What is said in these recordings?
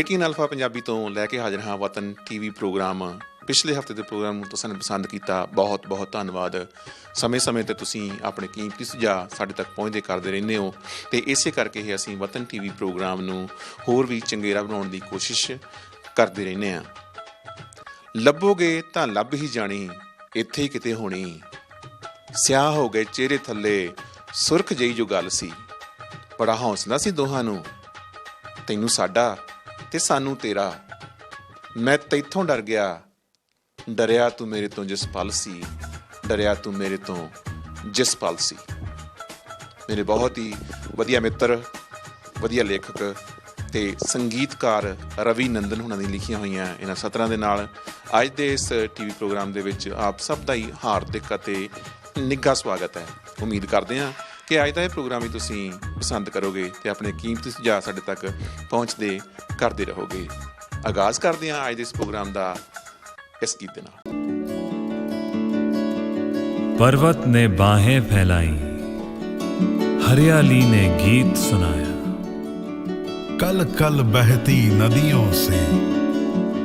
18 alpha Punjabi तो लैके हाजिर हाँ वतन TV प्रोग्राम। पिछले हफ्ते के प्रोग्राम ਨੂੰ ਤੁਸੀਂ ਪਸੰਦ ਕੀਤਾ, बहुत बहुत ਧੰਨਵਾਦ। ਸਮੇਂ-ਸਮੇਂ ਤੇ ਤੁਸੀਂ ਆਪਣੇ ਕੀਮਤੀ ਸੁਝਾਅ ਸਾਡੇ ਤੱਕ ਪਹੁੰਚਦੇ ਕਰਦੇ ਰਹਿੰਦੇ ਹੋ ਤੇ ਇਸੇ ਕਰਕੇ ਹੀ ਅਸੀਂ ਵਤਨ TV ਪ੍ਰੋਗਰਾਮ ਨੂੰ ਹੋਰ ਵੀ ਚੰਗੇਰਾ ਬਣਾਉਣ ਦੀ ਕੋਸ਼ਿਸ਼ ਕਰਦੇ ਰਹਿੰਦੇ ਹਾਂ। ਲੱਭੋਗੇ ਤਾਂ ਲੱਭ ਹੀ ਜਾਣੀ, ਇੱਥੇ ਹੀ ਕਿਤੇ ਹੋਣੀ, ਸਿਆਹ ਹੋ ਗਏ ਚਿਹਰੇ ਥੱਲੇ ਸੁਰਖ ਜਿਹੀ ਜੋ ਗੱਲ ਸੀ, ਬੜਾ ਹੌਸਲਾ ਸੀ ਦੋਹਾਂ ਨੂੰ, ਤੈਨੂੰ ਸਾਡਾ ਤੇ ਸਾਨੂੰ ਤੇਰਾ, ਮੈਂ ਤੈਥੋਂ ਡਰ ਗਿਆ, ਡਰਿਆ ਤੂੰ ਮੇਰੇ ਤੋਂ ਜਿਸ ਪਲ ਸੀ, ਡਰਿਆ ਤੂੰ ਮੇਰੇ ਤੋਂ ਜਿਸ ਪਲ ਸੀ। ਮੇਰੇ ਬਹੁਤ ਹੀ ਵਧੀਆ ਮਿੱਤਰ, ਵਧੀਆ ਲੇਖਕ ਤੇ ਸੰਗੀਤਕਾਰ ਰਵੀ ਨੰਦਨ ਹੁਣਾਂ ਦੀ ਲਿਖੀਆਂ ਹੋਈਆਂ ਇਹਨਾਂ ਸਤਰਾਂ ਦੇ ਨਾਲ ਅੱਜ ਦੇ ਇਸ TV ਪ੍ਰੋਗਰਾਮ ਦੇ ਵਿੱਚ ਆਪ ਸਭ ਦਾ ਹੀ ਹਾਰਦਿਕ ਅਤੇ ਨਿੱਘਾ ਸਵਾਗਤ ਹੈ। ਉਮੀਦ ਕਰਦੇ ਹਾਂ ਕਿ ਅੱਜ ਦਾ ਇਹ ਪ੍ਰੋਗਰਾਮ ਵੀ ਤੁਸੀਂ ਪਸੰਦ ਕਰੋਗੇ ਤੇ ਆਪਣੇ ਕੀਮਤੀ ਸੁਝਾਅ ਸਾਡੇ ਤੱਕ ਪਹੁੰਚਦੇ ਕਰਦੇ ਰਹੋਗੇ। ਆਗਾਜ਼ ਕਰਦੇ ਹਾਂ ਅੱਜ ਦੇ ਇਸ ਪ੍ਰੋਗਰਾਮ ਦਾ इस गीत के नाल। पर्वत ने बाहें फैलाई, हरियाली ने गीत सुनाया, कल कल बहती नदियों से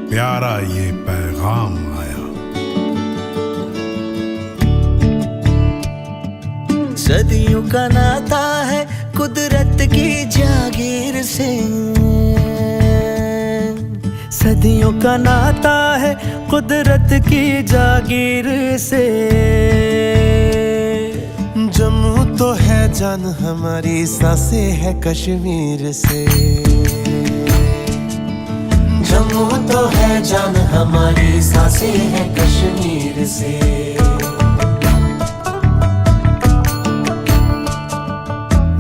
प्यारा ये पैगाम आया। सदियों का नाता है कुदरत की जागीर से, सदियों का नाता है कुदरत की जागीर से। जम्मू तो है जान हमारी, सांसें है कश्मीर से, जम्मू तो है जान हमारी, सांसें है कश्मीर से।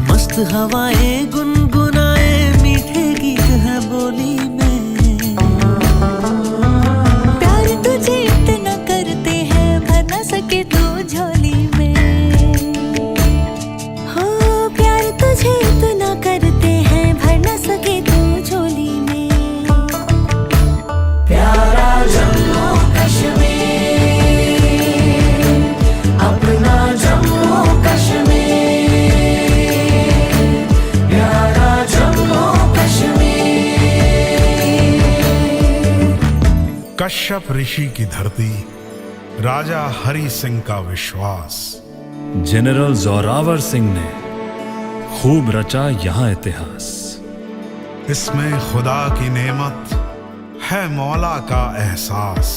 मस्त हवाएं गुनगुनाए, मीठे गीत है बोली में, सके तू झोली में, हो प्यार तुझे इतना करते हैं, भर न सके तू झोली में। प्यारा जम्मू कश्मीर, अपना जम्मू कश्मीर, प्यारा जम्मू कश्मीर। कश्यप ऋषि की धरती, राजा हरि सिंह का विश्वास, जनरल जोरावर सिंह ने खूब रचा यहाँ इतिहास। इसमें खुदा की नेमत है मौला का एहसास।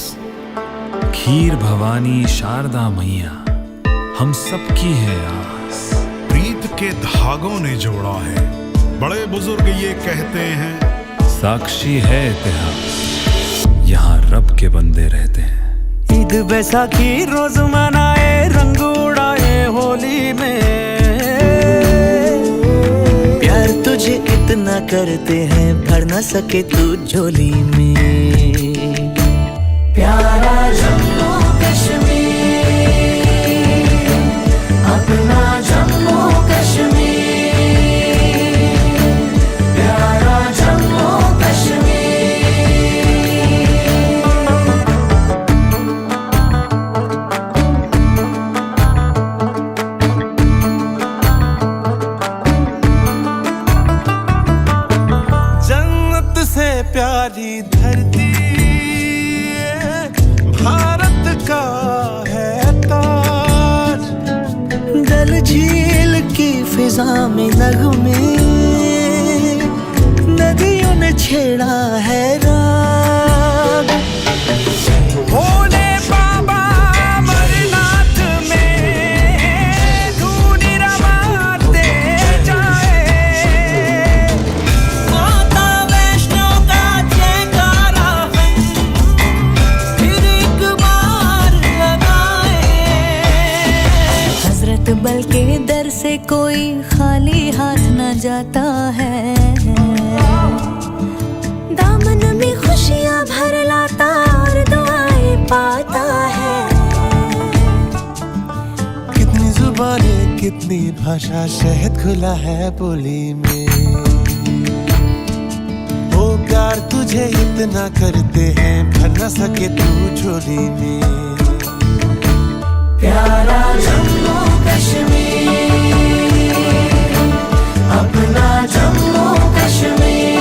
खीर भवानी शारदा मैया हम सबकी है आस। प्रीत के धागों ने जोड़ा है, बड़े बुजुर्ग ये कहते हैं, साक्षी है इतिहास, यहाँ रब के बंदे रहते हैं। ईद बैसाखी रोज मनाए, रंग उड़ाए होली में, प्यार तुझे इतना करते हैं, भर न सके तू झोली में। प्यारा जम्मू कश्मीर, अपना जम्मू कश्मीर, प्यारा जम्मू कश्मीर। प्यारी धरती भारत का है ताज, डल झील की फिजा में नगमे, नदियों ने छेड़ा है राग। भोले बाबा अमरनाथ में धूनी रवाते जाए, बल के दर से कोई खाली हाथ न जाता है, दामन में खुशियां भर लाता और दुआएं पाता है। कितनी जुबानें कितनी भाषा, शहद खुला है बोली में, वो प्यार तुझे इतना करते हैं, भर न सके तू झोली में। प्यारा जम्मू कश्मीर, अपना जम्मू कश्मीर,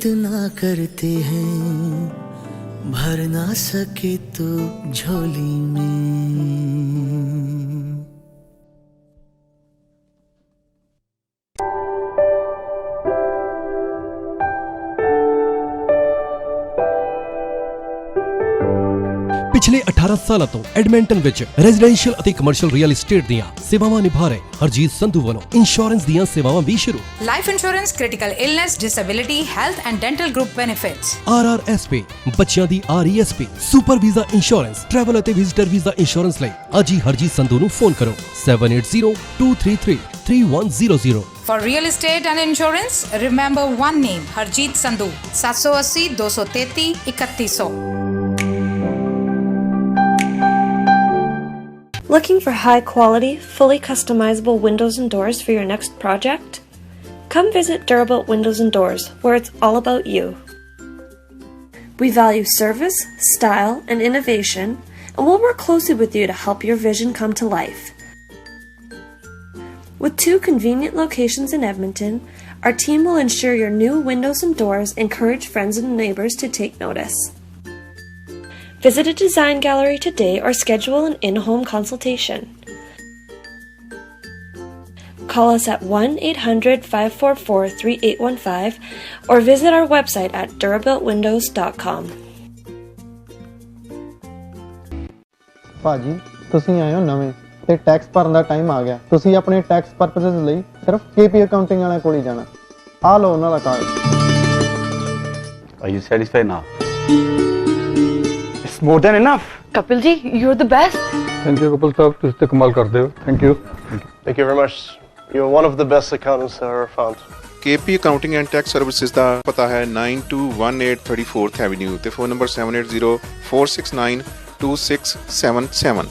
इतना करते हैं भर ना सके तो झोली में। ਪਿਛਲੇ 18 ਸਾਲਾਂ ਤੋਂ ਐਡਮਿੰਟਨ ਵਿੱਚ ਰੈਜ਼ੀਡੈਂਸ਼ੀਅਲ ਅਤੇ ਕਮਰਸ਼ੀਅਲ ਰੀਅਲ ਏਸਟੇਟ ਦੀਆਂ ਸੇਵਾਵਾਂ ਨਿਭਾ ਰਹੇ ਹਰਜੀਤ ਸੰਧੂ ਵੱਲੋਂ ਇੰਸ਼ੋਰੈਂਸ ਦੀਆਂ ਸੇਵਾਵਾਂ ਵੀ ਸ਼ੁਰੂ। Life insurance, critical illness, disability, health and dental group benefits, RRSP, ਬੱਚਿਆਂ ਦੀ RESP, super visa insurance, travel ਅਤੇ ਵਿਜ਼ਿਟਰ ਵੀਜ਼ਾ ਇੰਸ਼ੋਰੈਂਸ ਲਈ ਅੱਜ ਹੀ ਹਰਜੀਤ ਸੰਧੂ ਨੂੰ ਫੋਨ ਕਰੋ 7802333100। For real estate and insurance, remember one name, Harjeet Sandhu, 780 233 3100. Looking for high-quality, fully customizable windows and doors for your next project? Come visit Durabuilt Windows and Doors, where it's all about you. We value service, style, and innovation, and we'll work closely with you to help your vision come to life. With 2 convenient locations in Edmonton, our team will ensure your new windows and doors encourage friends and neighbors to take notice. Visit a design gallery today or schedule an in-home consultation. Call us at 1-800-544-3815 or visit our website at durabuiltwindows.com. ਭਾਜੀ ਤੁਸੀਂ ਆਏ ਹੋ ਨਵੇਂ ਤੇ tax ਭਰਨ ਦਾ time ਆ ਗਿਆ। ਤੁਸੀਂ ਆਪਣੇ ਟੈਕਸ ਪਰਪਸਸ ਲਈ ਸਿਰਫ KP ਅਕਾਊਂਟਿੰਗ ਵਾਲਿਆਂ ਕੋਲ ਹੀ ਜਾਣਾ। ਆ ਲਓ ਉਹਨਾਂ ਦਾ card. Are you satisfied now? It's more than enough. Kapil ji, you're the best. Thank you, Kapil sahab. ਤੁਸੀਂ ਤੇ ਕਮਾਲ ਕਰਦੇ ਹੋ। Thank you. Thank you very much. You're one of the best accountants I ever found. KP Accounting and Tax Services ਦਾ ਪਤਾ ਹੈ 9218 34th Avenue ਤੇ phone number 7804692677।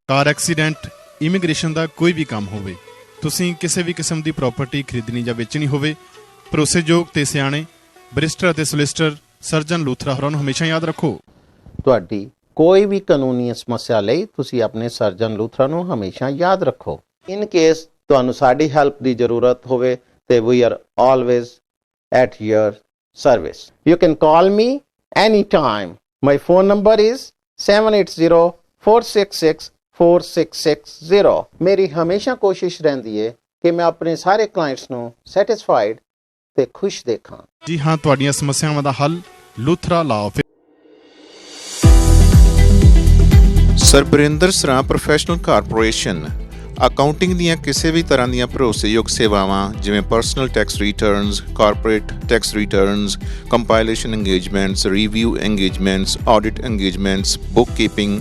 Car accident, immigration ਦਾ ਕੋਈ ਵੀ ਕੰਮ ਹੋਵੇ, ਤੁਸੀਂ ਕਿਸੇ ਵੀ ਕਿਸਮ ਦੀ ਪ੍ਰਾਪਰਟੀ ਖਰੀਦਣੀ ਜਾਂ ਵੇਚਣੀ ਹੋਵੇ, ਭਰੋਸੇਯੋਗ ਤੇ ਸਿਆਣੇ ਬੈਰਿਸਟਰ ਅਤੇ ਸੋਲਿਸਿਟਰ ਸਰਜਨ ਲੂਥਰਾ ਹੋਰਾਂ ਨੂੰ ਹਮੇਸ਼ਾ ਯਾਦ ਰੱਖੋ। ਤੁਹਾਡੀ ਕੋਈ ਵੀ ਕਾਨੂੰਨੀ ਸਮੱਸਿਆ ਲਈ ਤੁਸੀਂ ਆਪਣੇ ਸਰਜਨ ਲੂਥਰਾ ਨੂੰ ਹਮੇਸ਼ਾ ਯਾਦ ਰੱਖੋ। ਇਨ ਕੇਸ ਤੁਹਾਨੂੰ ਸਾਡੀ ਹੈਲਪ ਦੀ ਜ਼ਰੂਰਤ ਹੋਵੇ ਤੇ we are always at your service. You can call me any time. My phone number is 7804664660। ਮੇਰੀ ਹਮੇਸ਼ਾ ਕੋਸ਼ਿਸ਼ ਰਹਿੰਦੀ ਹੈ ਕਿ ਮੈਂ ਆਪਣੇ ਸਾਰੇ ਕਲਾਇੰਟਸ ਨੂੰ ਸੈਟੀਸਫਾਈਡ ਤੇ ਖੁਸ਼ ਦੇਖਾਂ। ਜੀ ਹਾਂ, ਤੁਹਾਡੀਆਂ ਸਮੱਸਿਆਵਾਂ ਦਾ ਹੱਲ ਲੂਥਰਾ ਲਾਓ। ਸਰਬਰਿੰਦਰ ਸਰਾਂ ਪ੍ਰੋਫੈਸ਼ਨਲ ਕਾਰਪੋਰੇਸ਼ਨ ਅਕਾਊਂਟਿੰਗ ਦੀਆਂ ਕਿਸੇ ਵੀ ਤਰ੍ਹਾਂ ਦੀਆਂ ਭਰੋਸੇਯੋਗ ਸੇਵਾਵਾਂ ਜਿਵੇਂ personal tax returns, corporate tax returns, compilation engagements, review engagements, audit engagements, book keeping,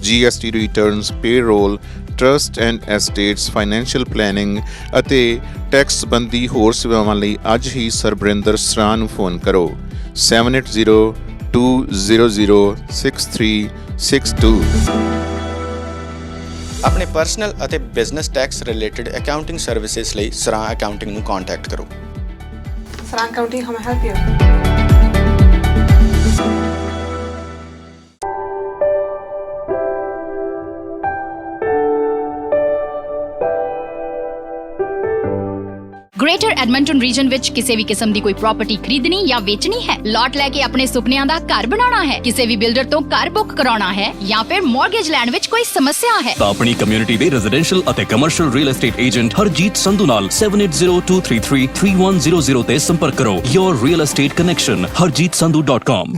GST returns, payroll, trust and estates, financial planning ਅਤੇ ਟੈਕਸ ਸੰਬੰਧੀ ਹੋਰ ਸੇਵਾਵਾਂ ਲਈ ਅੱਜ ਹੀ ਸਰਬਰਿੰਦਰ ਸਰਾਂ ਨੂੰ ਫੋਨ ਕਰੋ 7802006362। ਆਪਣੇ ਪਰਸਨਲ ਅਤੇ business tax related accounting services ਲਈ ਸਰਾਂ ਅਕਾਊਂਟਿੰਗ ਨੂੰ ਕੰਟੈਕਟ ਕਰੋ। Sarang Accounting, how may I help you? Greater Edmonton region ਵਿੱਚ ਕਿਸੇ ਵੀ ਕਿਸਮ ਦੀ ਕੋਈ ਪ੍ਰਾਪਰਟੀ ਖਰੀਦਣੀ ਜਾਂ ਵੇਚਣੀ ਹੈ, ਲਾਟ ਲੈ ਕੇ ਆਪਣੇ ਸੁਪਨਿਆਂ ਦਾ ਘਰ ਬਣਾਉਣਾ ਹੈ, ਕਿਸੇ ਵੀ ਬਿਲਡਰ ਤੋਂ ਘਰ ਬੁੱਕ ਕਰਾਉਣਾ ਹੈ ਜਾਂ ਫਿਰ ਮਾਰਗੇਜ ਲੈਣ ਵਿੱਚ ਕੋਈ ਸਮੱਸਿਆ ਹੈ ਤਾਂ ਆਪਣੀ ਕਮਿਊਨਿਟੀ ਦੇ ਰੈਜ਼ੀਡੈਂਸ਼ੀਅਲ ਅਤੇ commercial real estate agent Harjit Sandhu ਨਾਲ 7802333100 ਤੇ ਸੰਪਰਕ ਕਰੋ। Your real estate connection harjeetsandhu.com।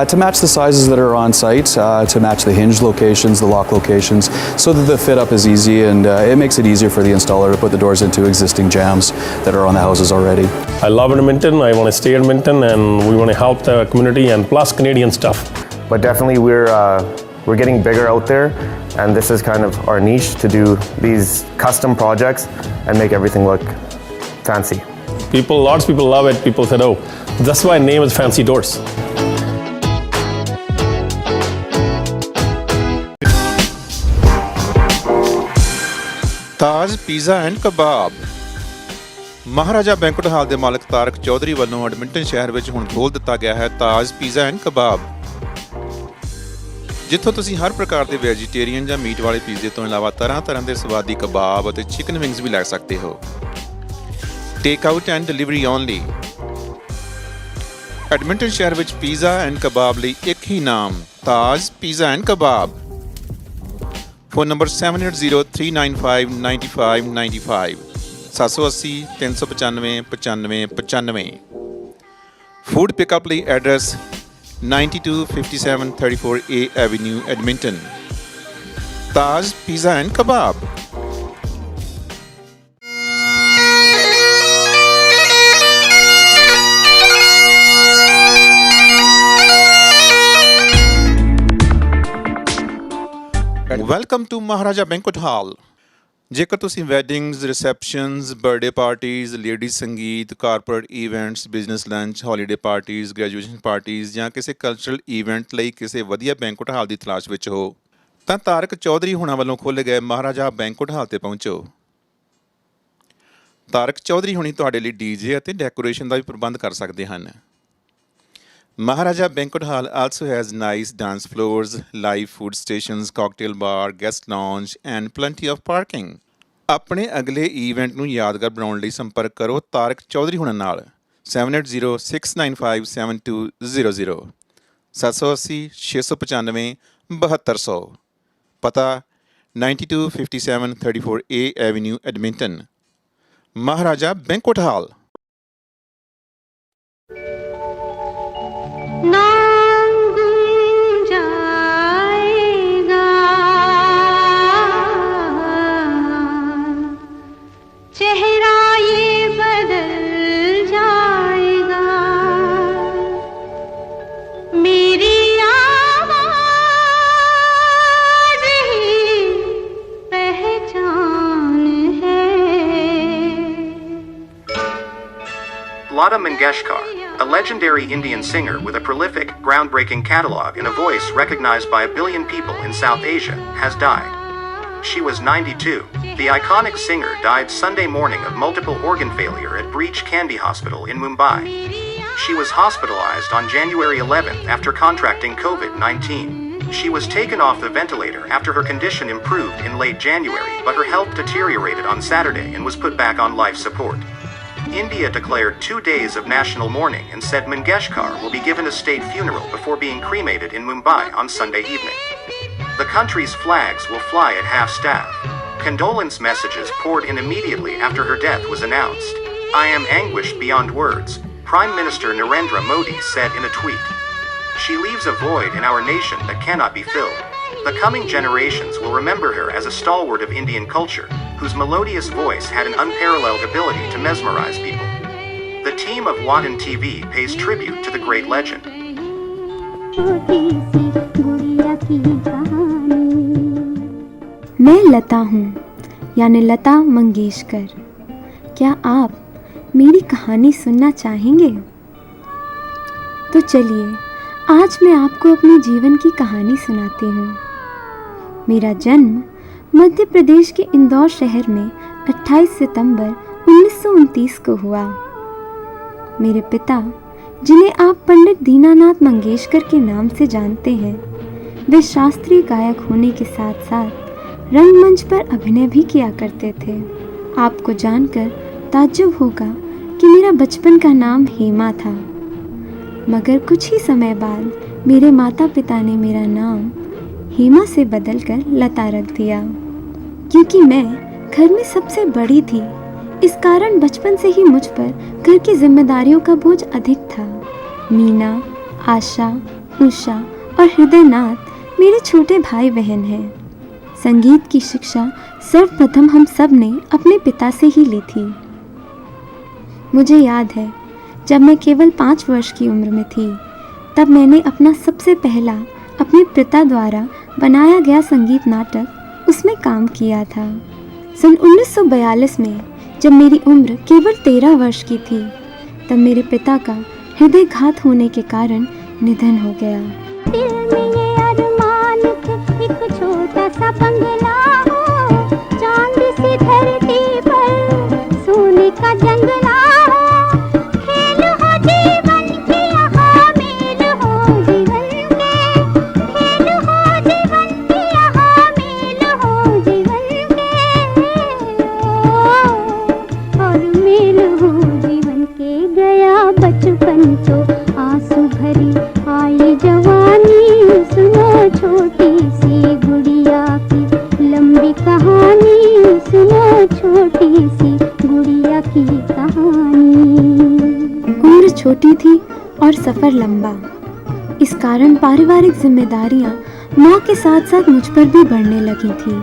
To match the sizes that are on site, to match the hinge locations, the lock locations, so that the fit up is easy and it makes it easier for the installer to put the doors into existing jambs that are on the houses already. I love Edmonton, I want to stay in Edmonton, and we want to help the community and plus Canadian stuff. But definitely we're getting bigger out there, and this is kind of our niche to do these custom projects and make everything look fancy. Lots of people love it. People said, oh, that's why the name is Fancy Doors. Taj pizza and kebab. Maharaja banquet hall ਦੇ ਮਾਲਕ ਤਾਰਕ ਚੌਧਰੀ ਵੱਲੋਂ Edmonton ਸ਼ਹਿਰ ਵਿੱਚ ਹੁਣ ਖੋਲ੍ਹ ਦਿੱਤਾ ਗਿਆ ਹੈ ਤਾਜ ਪੀਜ਼ਾ ਐਂਡ ਕਬਾਬ, ਜਿੱਥੋਂ ਤੁਸੀਂ ਹਰ ਪ੍ਰਕਾਰ ਦੇ ਵੈਜੀਟੇਰੀਅਨ ਜਾਂ ਮੀਟ ਵਾਲੇ ਪੀਜ਼ੇ ਤੋਂ ਇਲਾਵਾ ਤਰ੍ਹਾਂ ਦੇ ਸਵਾਦੀ ਕਬਾਬ ਅਤੇ ਚਿਕਨ ਵਿੰਗਸ ਵੀ ਲੈ ਸਕਦੇ ਹੋ। Take out and delivery only. Edmonton ਸ਼ਹਿਰ ਵਿੱਚ ਪੀਜ਼ਾ ਐਂਡ ਕਬਾਬ ਲਈ ਇੱਕ ਹੀ ਨਾਮ, Taj pizza and kebab. Phone number 7803959595 780 395 9595। Food pickup ਲਈ address 9257 34A Avenue, Edmonton. Taj Pizza and Kebab. Welcome to Maharaja Banquet Hall. ਜੇਕਰ ਤੁਸੀਂ weddings, receptions, birthday parties, ladies sangeet, corporate events, business lunch, holiday parties, graduation parties ਜਾਂ ਕਿਸੇ cultural event ਲਈ ਕਿਸੇ ਵਧੀਆ banquet ਹਾਲ ਦੀ ਤਲਾਸ਼ ਵਿੱਚ ਹੋ ਤਾਂ ਤਾਰਕ ਚੌਧਰੀ ਹੁਣਾਂ ਵੱਲੋਂ ਖੋਲ੍ਹੇ ਗਏ ਮਹਾਰਾਜਾ ਬੈਂਕੁਏਟ ਹਾਲ ਤੇ ਪਹੁੰਚੋ। ਤਾਰਕ ਚੌਧਰੀ ਹੁਣੀ ਤੁਹਾਡੇ ਲਈ ਡੀਜੇ ਅਤੇ ਡੈਕੋਰੇਸ਼ਨ ਦਾ ਵੀ ਪ੍ਰਬੰਧ ਕਰ ਸਕਦੇ ਹਨ। Maharaja Banquet Hall also has nice dance floors, live food stations, cocktail bar, guest lounge and plenty of parking. ਆਪਣੇ ਅਗਲੇ ਇਵੈਂਟ ਨੂੰ ਯਾਦਗਾਰ ਬਣਾਉਣ ਲਈ ਸੰਪਰਕ ਕਰੋ ਤਾਰਕ ਚੌਧਰੀ ਹੁਣਾਂ ਨਾਲ 7806957200 780 695 7200। ਪਤਾ 9257 34A Avenue, Edmonton. Maharaja Banquet Hall. चेहरा ये बदल जाएगा, मेरी आवाज़ ही पहचान है। Lata Mangeshkar, a legendary Indian singer with a prolific, groundbreaking catalog and a voice recognized by 1 billion people in South Asia, has died. She was 92. The iconic singer died Sunday morning of multiple organ failure at Breach Candy Hospital in Mumbai. She was hospitalized on January 11th after contracting COVID-19. She was taken off the ventilator after her condition improved in late January, but her health deteriorated on Saturday and was put back on life support. India declared 2 days of national mourning and said Mangeshkar will be given a state funeral before being cremated in Mumbai on Sunday evening. The country's flags will fly at half-staff. Condolence messages poured in immediately after her death was announced. "I am anguished beyond words," Prime Minister Narendra Modi said in a tweet. "She leaves a void in our nation that cannot be filled. The coming generations will remember her as a stalwart of Indian culture, whose melodious voice had an unparalleled ability to mesmerize people." The team of Watan TV pays tribute to the great legend. मैं लता हूँ, यानी लता मंगेशकर। क्या आप मेरी कहानी सुनना चाहेंगे? तो चलिए आज मैं आपको अपने जीवन की कहानी सुनाती हूँ। मेरा जन्म मध्य प्रदेश के इंदौर शहर में 28 सितंबर 1929 को हुआ। मेरे पिता, जिन्हें आप पंडित दीनानाथ मंगेशकर के नाम से जानते हैं, वे शास्त्रीय गायक होने के साथ साथ रंगमंच पर अभिनय भी किया करते थे। आपको जानकर ताज्जुब होगा कि मेरा बचपन का नाम हेमा था, मगर कुछ ही समय बाद मेरे माता पिता ने मेरा नाम हेमा से बदलकर लता रख दिया। क्योंकि मैं घर में सबसे बड़ी थी, इस कारण बचपन से ही मुझ पर घर की जिम्मेदारियों का बोझ अधिक था। मीना, आशा, उषा और हृदयनाथ मेरे छोटे भाई बहन हैं। संगीत की शिक्षा सर्वप्रथम हम सब ने अपने पिता से ही ली थी। मुझे याद है जब मैं केवल 5 वर्ष की उम्र में थी, तब मैंने अपना सबसे पहला अपने पिता द्वारा बनाया गया संगीत नाटक उसमें काम किया था। सन 1942 में जब मेरी उम्र केवल 13 वर्ष की थी, तब मेरे पिता का हृदयघात होने के कारण निधन हो गया। दिल में ये अरमान थे, एक छोटा सा बंगला हो, चांद सी जंगला हो, खेल हो जीवन के यहाँ मेल हो जीवन के, खेल हो जीवन के यहाँ मेल हो जीवन के, और मेल हो जीवन के। गया बचपन तो आंसू भरी आई जवानी, सुनो छोटी सी गुड़िया की लंबी कहानी, सुनो छोटी सी गुड़िया की कहानी। उम्र छोटी थी और सफ़र लंबा, इस कारण पारिवारिक जिम्मेदारियां माँ के साथ साथ मुझ पर भी बढ़ने लगी थी।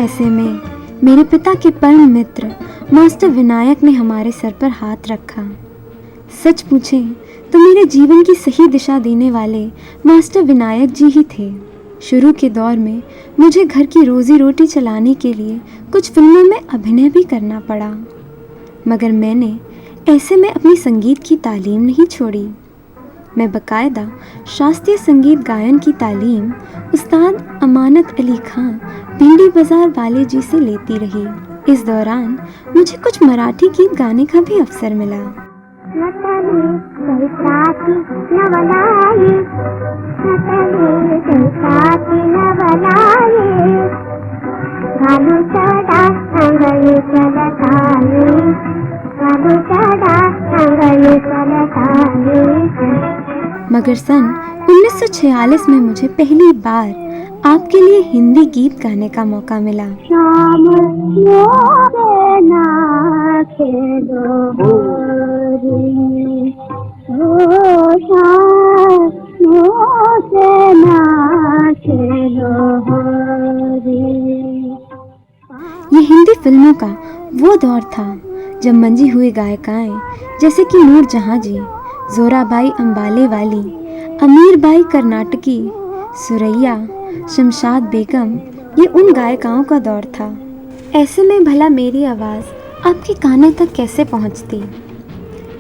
ऐसे में मेरे पिता के परम मित्र मास्टर विनायक ने हमारे सर पर हाथ रखा। सच पूछें तो मेरे जीवन की सही दिशा देने वाले मास्टर विनायक जी ही थे। शुरू के दौर में मुझे घर की रोजी रोटी चलाने के लिए कुछ फिल्मों में अभिनय भी करना पड़ा, मगर मैंने ऐसे में अपनी संगीत की तालीम नहीं छोड़ी। मैं बाकायदा शास्त्रीय संगीत गायन की तालीम उस्ताद अमानत अली खां भिंडी बाजार वाले जी से लेती रही। इस दौरान मुझे कुछ मराठी गीत गाने का भी अवसर मिला। मगर सन 1946 में मुझे पहली बार आपके लिए हिंदी गीत गाने का मौका मिला। ये हिंदी फिल्मों का वो दौर था जब मंजी हुए गायिकाएं जैसे कि नूर जहां जी, जोराबाई अंबाले वाली, अमीर बाई कर्नाटकी, सुरैया, शमशाद बेगम, ये उन गायिकाओं का दौर था। ऐसे में भला मेरी आवाज़ आपके कानों तक कैसे पहुंचती?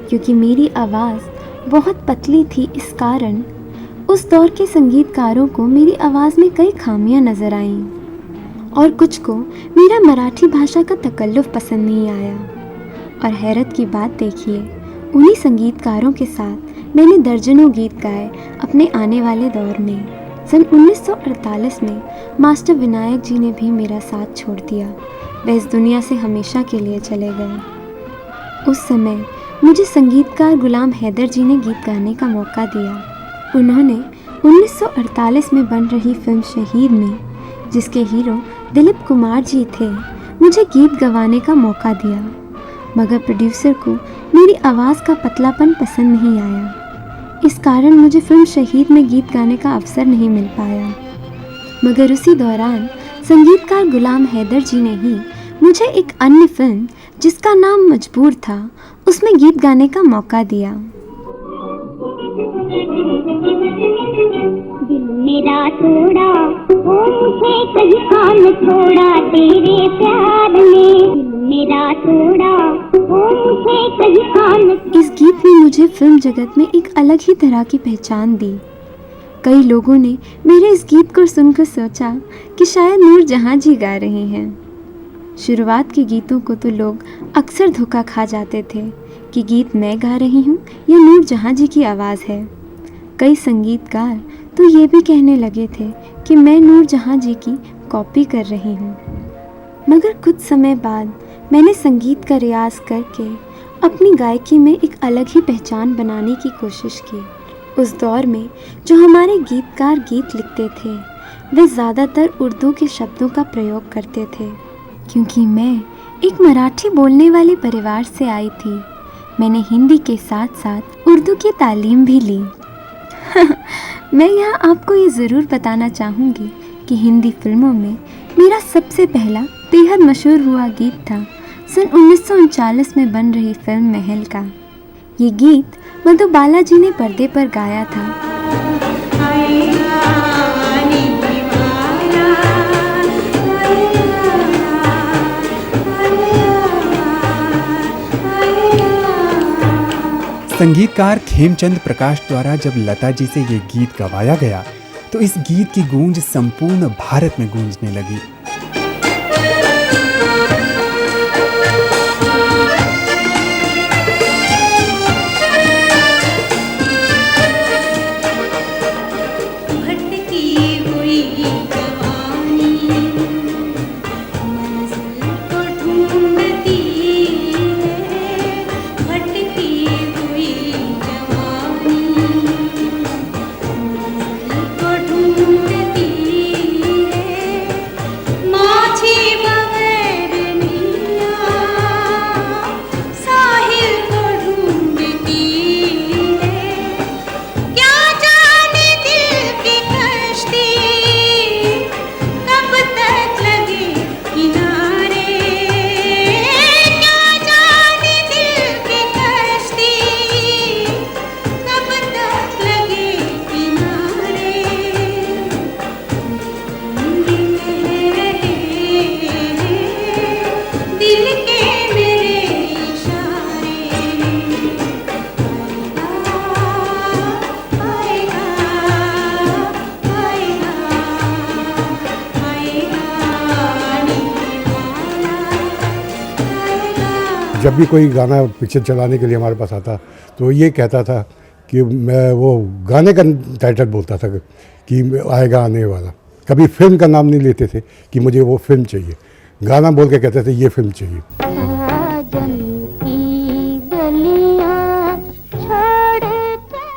क्योंकि मेरी आवाज़ बहुत पतली थी, इस कारण उस दौर के संगीतकारों को मेरी आवाज़ में कई खामियां नज़र आईं और कुछ को मेरा मराठी भाषा का तकल्लुफ़ पसंद नहीं आया। और हैरत की बात देखिए, उन्हीं संगीतकारों के साथ मैंने दर्जनों गीत गाए अपने आने वाले दौर में। सन 1948 में मास्टर विनायक जी ने भी मेरा साथ छोड़ दिया। वे इस दुनिया से हमेशा के लिए चले गए। उस समय मुझे संगीतकार गुलाम हैदर जी ने गीत गाने का मौका दिया। उन्होंने 1948 में बन रही फिल्म शहीद में, जिसके हीरो दिलीप कुमार जी थे, मुझे गीत गवाने का मौका दिया। मगर प्रोड्यूसर को मेरी आवाज़ का पतलापन पसंद नहीं आया। इस कारण मुझे फिल्म शहीद में गीत गाने का अवसर नहीं मिल पाया। मगर उसी दौरान संगीतकार गुलाम हैदर जी ने ही मुझे एक अन्य फिल्म जिसका नाम मजबूर था, उसमें गीत गाने का मौका दिया। दिल मेरा थोड़ा वो मुझे कहीं काम छोड़ा तेरे प्यार में, दिल मेरा थोड़ा वो मुझे कहीं काम। इस गीत ने मुझे फिल्म जगत में एक अलग ही तरह की पहचान दी। कई लोगों ने मेरे इस गीत को सुनकर सोचा कि शायद नूर जहां जी गा रही हैं। शुरुआत के गीतों को तो लोग अक्सर धोखा खा जाते थे कि गीत मैं गा रही हूँ या नूर जहां जी की आवाज़ है। कई संगीतकार तो ये भी कहने लगे थे कि मैं नूर जहां जी की कॉपी कर रही हूँ। मगर कुछ समय बाद मैंने संगीत का रियाज करके अपनी गायकी में एक अलग ही पहचान बनाने की कोशिश की। उस दौर में जो हमारे गीतकार गीत लिखते थे वे ज़्यादातर उर्दू के शब्दों का प्रयोग करते थे। क्योंकि मैं एक मराठी बोलने वाले परिवार से आई थी, मैंने हिंदी के साथ साथ उर्दू की तालीम भी ली। मैं यहाँ आपको ये ज़रूर बताना चाहूँगी कि हिंदी फिल्मों में मेरा सबसे पहला बेहद मशहूर हुआ गीत था सन 1939 में बन रही फिल्म महल का। ये गीत मधुबाला जी ने पर्दे पर गाया था। संगीतकार खेमचंद प्रकाश द्वारा जब लता जी से ये गीत गवाया गया तो इस गीत की गूंज संपूर्ण भारत में गूंजने लगी। जब भी कोई गाना पिक्चर चलाने के लिए हमारे पास आता तो ये कहता था कि मैं वो गाने का टाइटल बोलता था कि आएगा आने वाला, कभी फिल्म का नाम नहीं लेते थे कि मुझे वो फिल्म चाहिए, गाना बोल के कहते थे ये फिल्म चाहिए।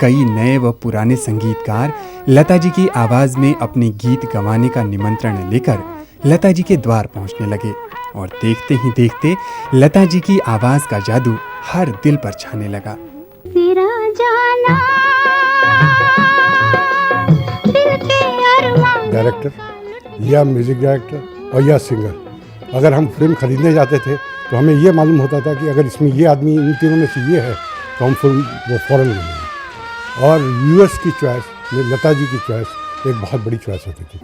कई नए व पुराने संगीतकार लता जी की आवाज में अपने गीत गवाने का निमंत्रण लेकर लता जी के द्वार पहुंचने लगे और देखते ही देखते लता जी की आवाज का जादू हर दिल पर छाने लगा। डायरेक्टर या म्यूजिक डायरेक्टर और या सिंगर, अगर हम फिल्म खरीदने जाते थे तो हमें ये मालूम होता था कि अगर इसमें ये आदमी इन तीनों में से ये है तो हम फिल्म वो फौरन ले लेंगे। और व्यूअर्स की चॉइस में लता जी की चॉइस एक बहुत बड़ी चॉइस होती थी।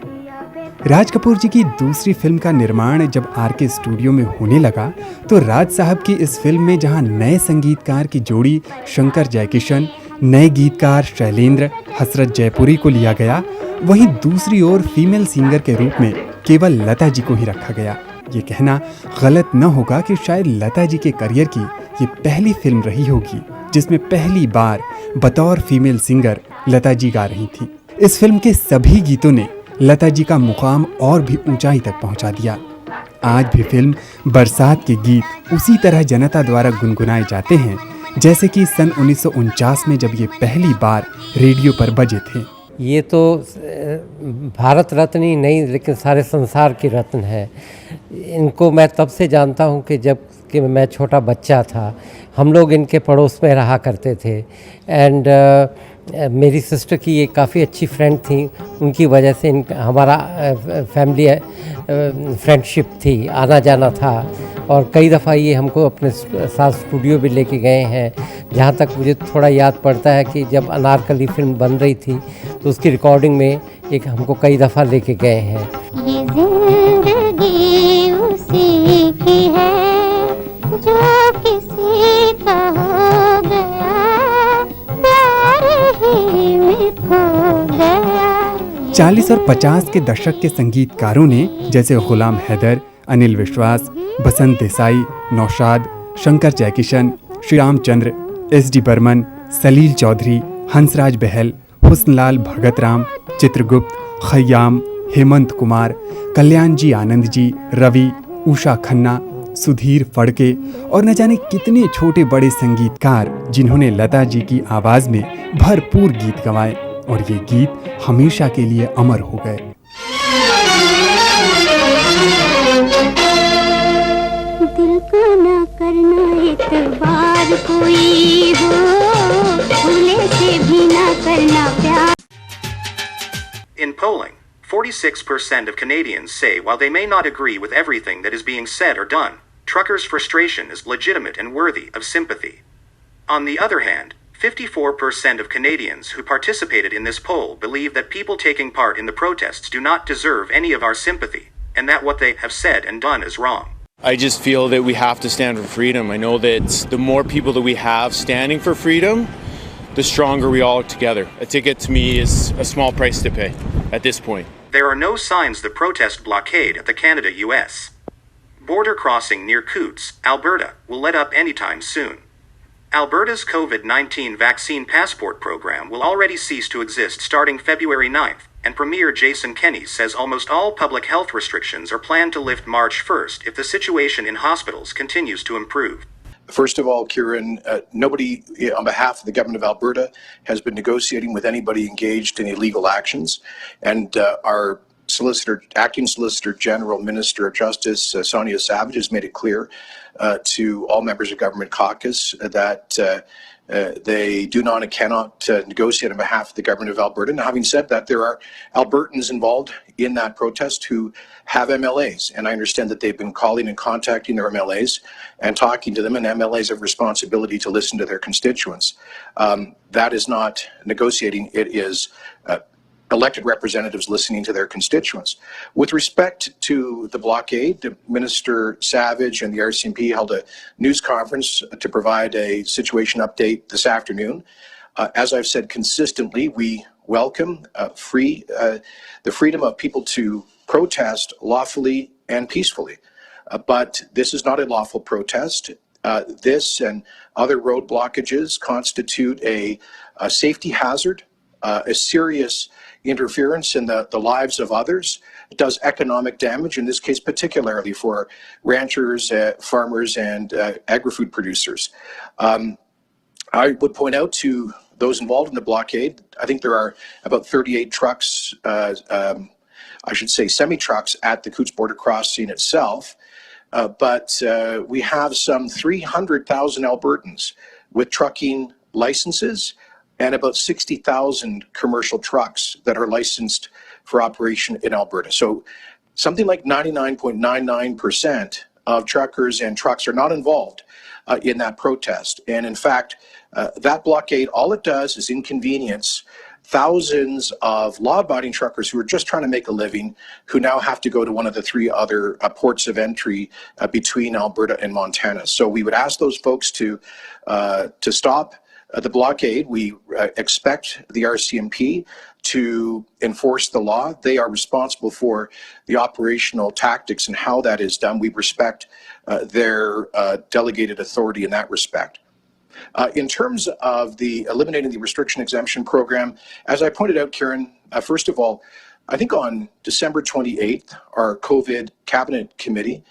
राज कपूर जी की दूसरी फिल्म का निर्माण जब आरके स्टूडियो में होने लगा तो राज साहब की इस फिल्म में जहां नए संगीतकार की जोड़ी शंकर जयकिशन, नए गीतकार शैलेंद्र, हसरत जयपुरी को लिया गया, वहीं दूसरी ओर फीमेल सिंगर के रूप में केवल लता जी को ही रखा गया। ये कहना गलत न होगा कि शायद लता जी के करियर की ये पहली फिल्म रही होगी जिसमें पहली बार बतौर फीमेल सिंगर लता जी गा रही थी। इस फिल्म के सभी गीतों ने लता जी का मुकाम और भी ऊंचाई तक पहुंचा दिया। आज भी फिल्म बरसात के गीत उसी तरह जनता द्वारा गुनगुनाए जाते हैं जैसे कि सन 1949 में जब ये पहली बार रेडियो पर बजे थे। ये तो भारत रत्न ही नहीं लेकिन सारे संसार की रत्न है। इनको मैं तब से जानता हूँ कि जब कि मैं छोटा बच्चा था, हम लोग इनके पड़ोस में रहा करते थे। एंड मेरी सिस्टर की ये काफ़ी अच्छी फ्रेंड थी, उनकी वजह से हमारा फैमिली फ्रेंडशिप थी, आना जाना था। और कई दफ़ा ये हमको अपने साथ स्टूडियो भी लेके गए हैं। जहाँ तक मुझे थोड़ा याद पड़ता है कि जब अनारकली फिल्म बन रही थी तो उसकी रिकॉर्डिंग में एक हमको कई दफ़ा लेके गए हैं। ये जिंदगी उसी की है जो किसी का हो गया, प्यार ही में खो गया। 40 और 50 के दशक के संगीतकारों ने जैसे गुलाम हैदर, अनिल विश्वास, बसंत देसाई, नौशाद, शंकर जयकिशन, श्री रामचंद्र, एस.डी. बर्मन, सलील चौधरी, हंसराज बहल, हुस्नलाल भगतराम, चित्रगुप्त, खयाम, हेमंत कुमार, कल्याण जी आनंद जी, रवि, उषा खन्ना, सुधीर फड़के और न जाने कितने छोटे बड़े संगीतकार जिन्होंने लता जी की आवाज में भरपूर गीत गवाए और ये गीत हमेशा के लिए अमर हो गए। दिल को ना करना एतबार कोई हो, भूले से भी ना करना प्यार। In polling, 46% of Canadians say while they may not agree with everything that is being said or done, truckers' frustration is legitimate and worthy of sympathy. On the other hand, 54% of Canadians who participated in this poll believe that people taking part in the protests do not deserve any of our sympathy, and that what they have said and done is wrong. I just feel that we have to stand for freedom. I know that the more people that we have standing for freedom, the stronger we all are together. A ticket to me is a small price to pay at this point. There are no signs the protest blockade at the Canada-US border crossing near Coutts, Alberta, will let up anytime soon. Alberta's COVID-19 vaccine passport program will already cease to exist starting February 9th, and Premier Jason Kenney says almost all public health restrictions are planned to lift March 1st if the situation in hospitals continues to improve. First of all, Kieran, nobody on behalf of the government of Alberta has been negotiating with anybody engaged in illegal actions, and our acting Solicitor General, Minister of Justice, Sonia Savage, has made it clear to all members of government caucus that they do not and cannot negotiate on behalf of the government of Alberta. Now, having said that, there are Albertans involved in that protest who have MLAs, and I understand that they've been calling and contacting their MLAs and talking to them, and MLAs have responsibility to listen to their constituents. That is not negotiating, it is elected representatives listening to their constituents. With respect to the blockade, Minister Savage and the RCMP held a news conference to provide a situation update this afternoon. As I've said consistently, we welcome the freedom of people to protest lawfully and peacefully. But this is not a lawful protest. this and other road blockages constitute a safety hazard, a serious interference in the lives of others. It does economic damage, in this case particularly for ranchers, farmers, and agri-food producers. I would point out to those involved in the blockade, I think there are about 38 trucks, I should say semi-trucks at the Coots border crossing itself. But we have some 300,000 Albertans with trucking licenses and about 60,000 commercial trucks that are licensed for operation in Alberta. So something like 99.99% of truckers and trucks are not involved in that protest. And in fact, that blockade, all it does is inconvenience thousands of law-abiding truckers who are just trying to make a living, who now have to go to one of the three other ports of entry between Alberta and Montana. So we would ask those folks to stop the blockade. We expect the RCMP to enforce the law. They are responsible for the operational tactics and how that is done. We respect their delegated authority in that respect. In terms of the eliminating the restriction exemption program, as I pointed out, Karen, first of all, I think on December 28th, our COVID Cabinet Committee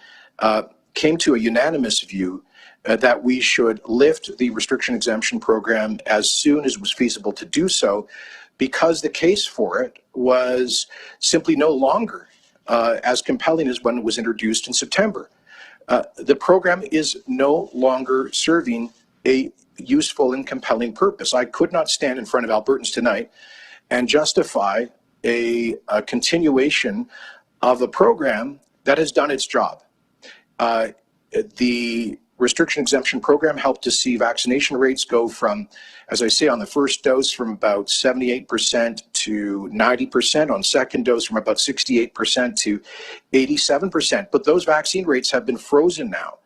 came to a unanimous view that we should lift the restriction exemption program as soon as it was feasible to do so, because the case for it was simply no longer as compelling as when it was introduced in September. The program is no longer serving a useful and compelling purpose. I could not stand in front of Albertans tonight and justify a continuation of a program that has done its job. The restriction exemption program helped to see vaccination rates go from, as I say, on the first dose from about 78% to 90%, on second dose from about 68% to 87%. But those vaccine rates have been frozen now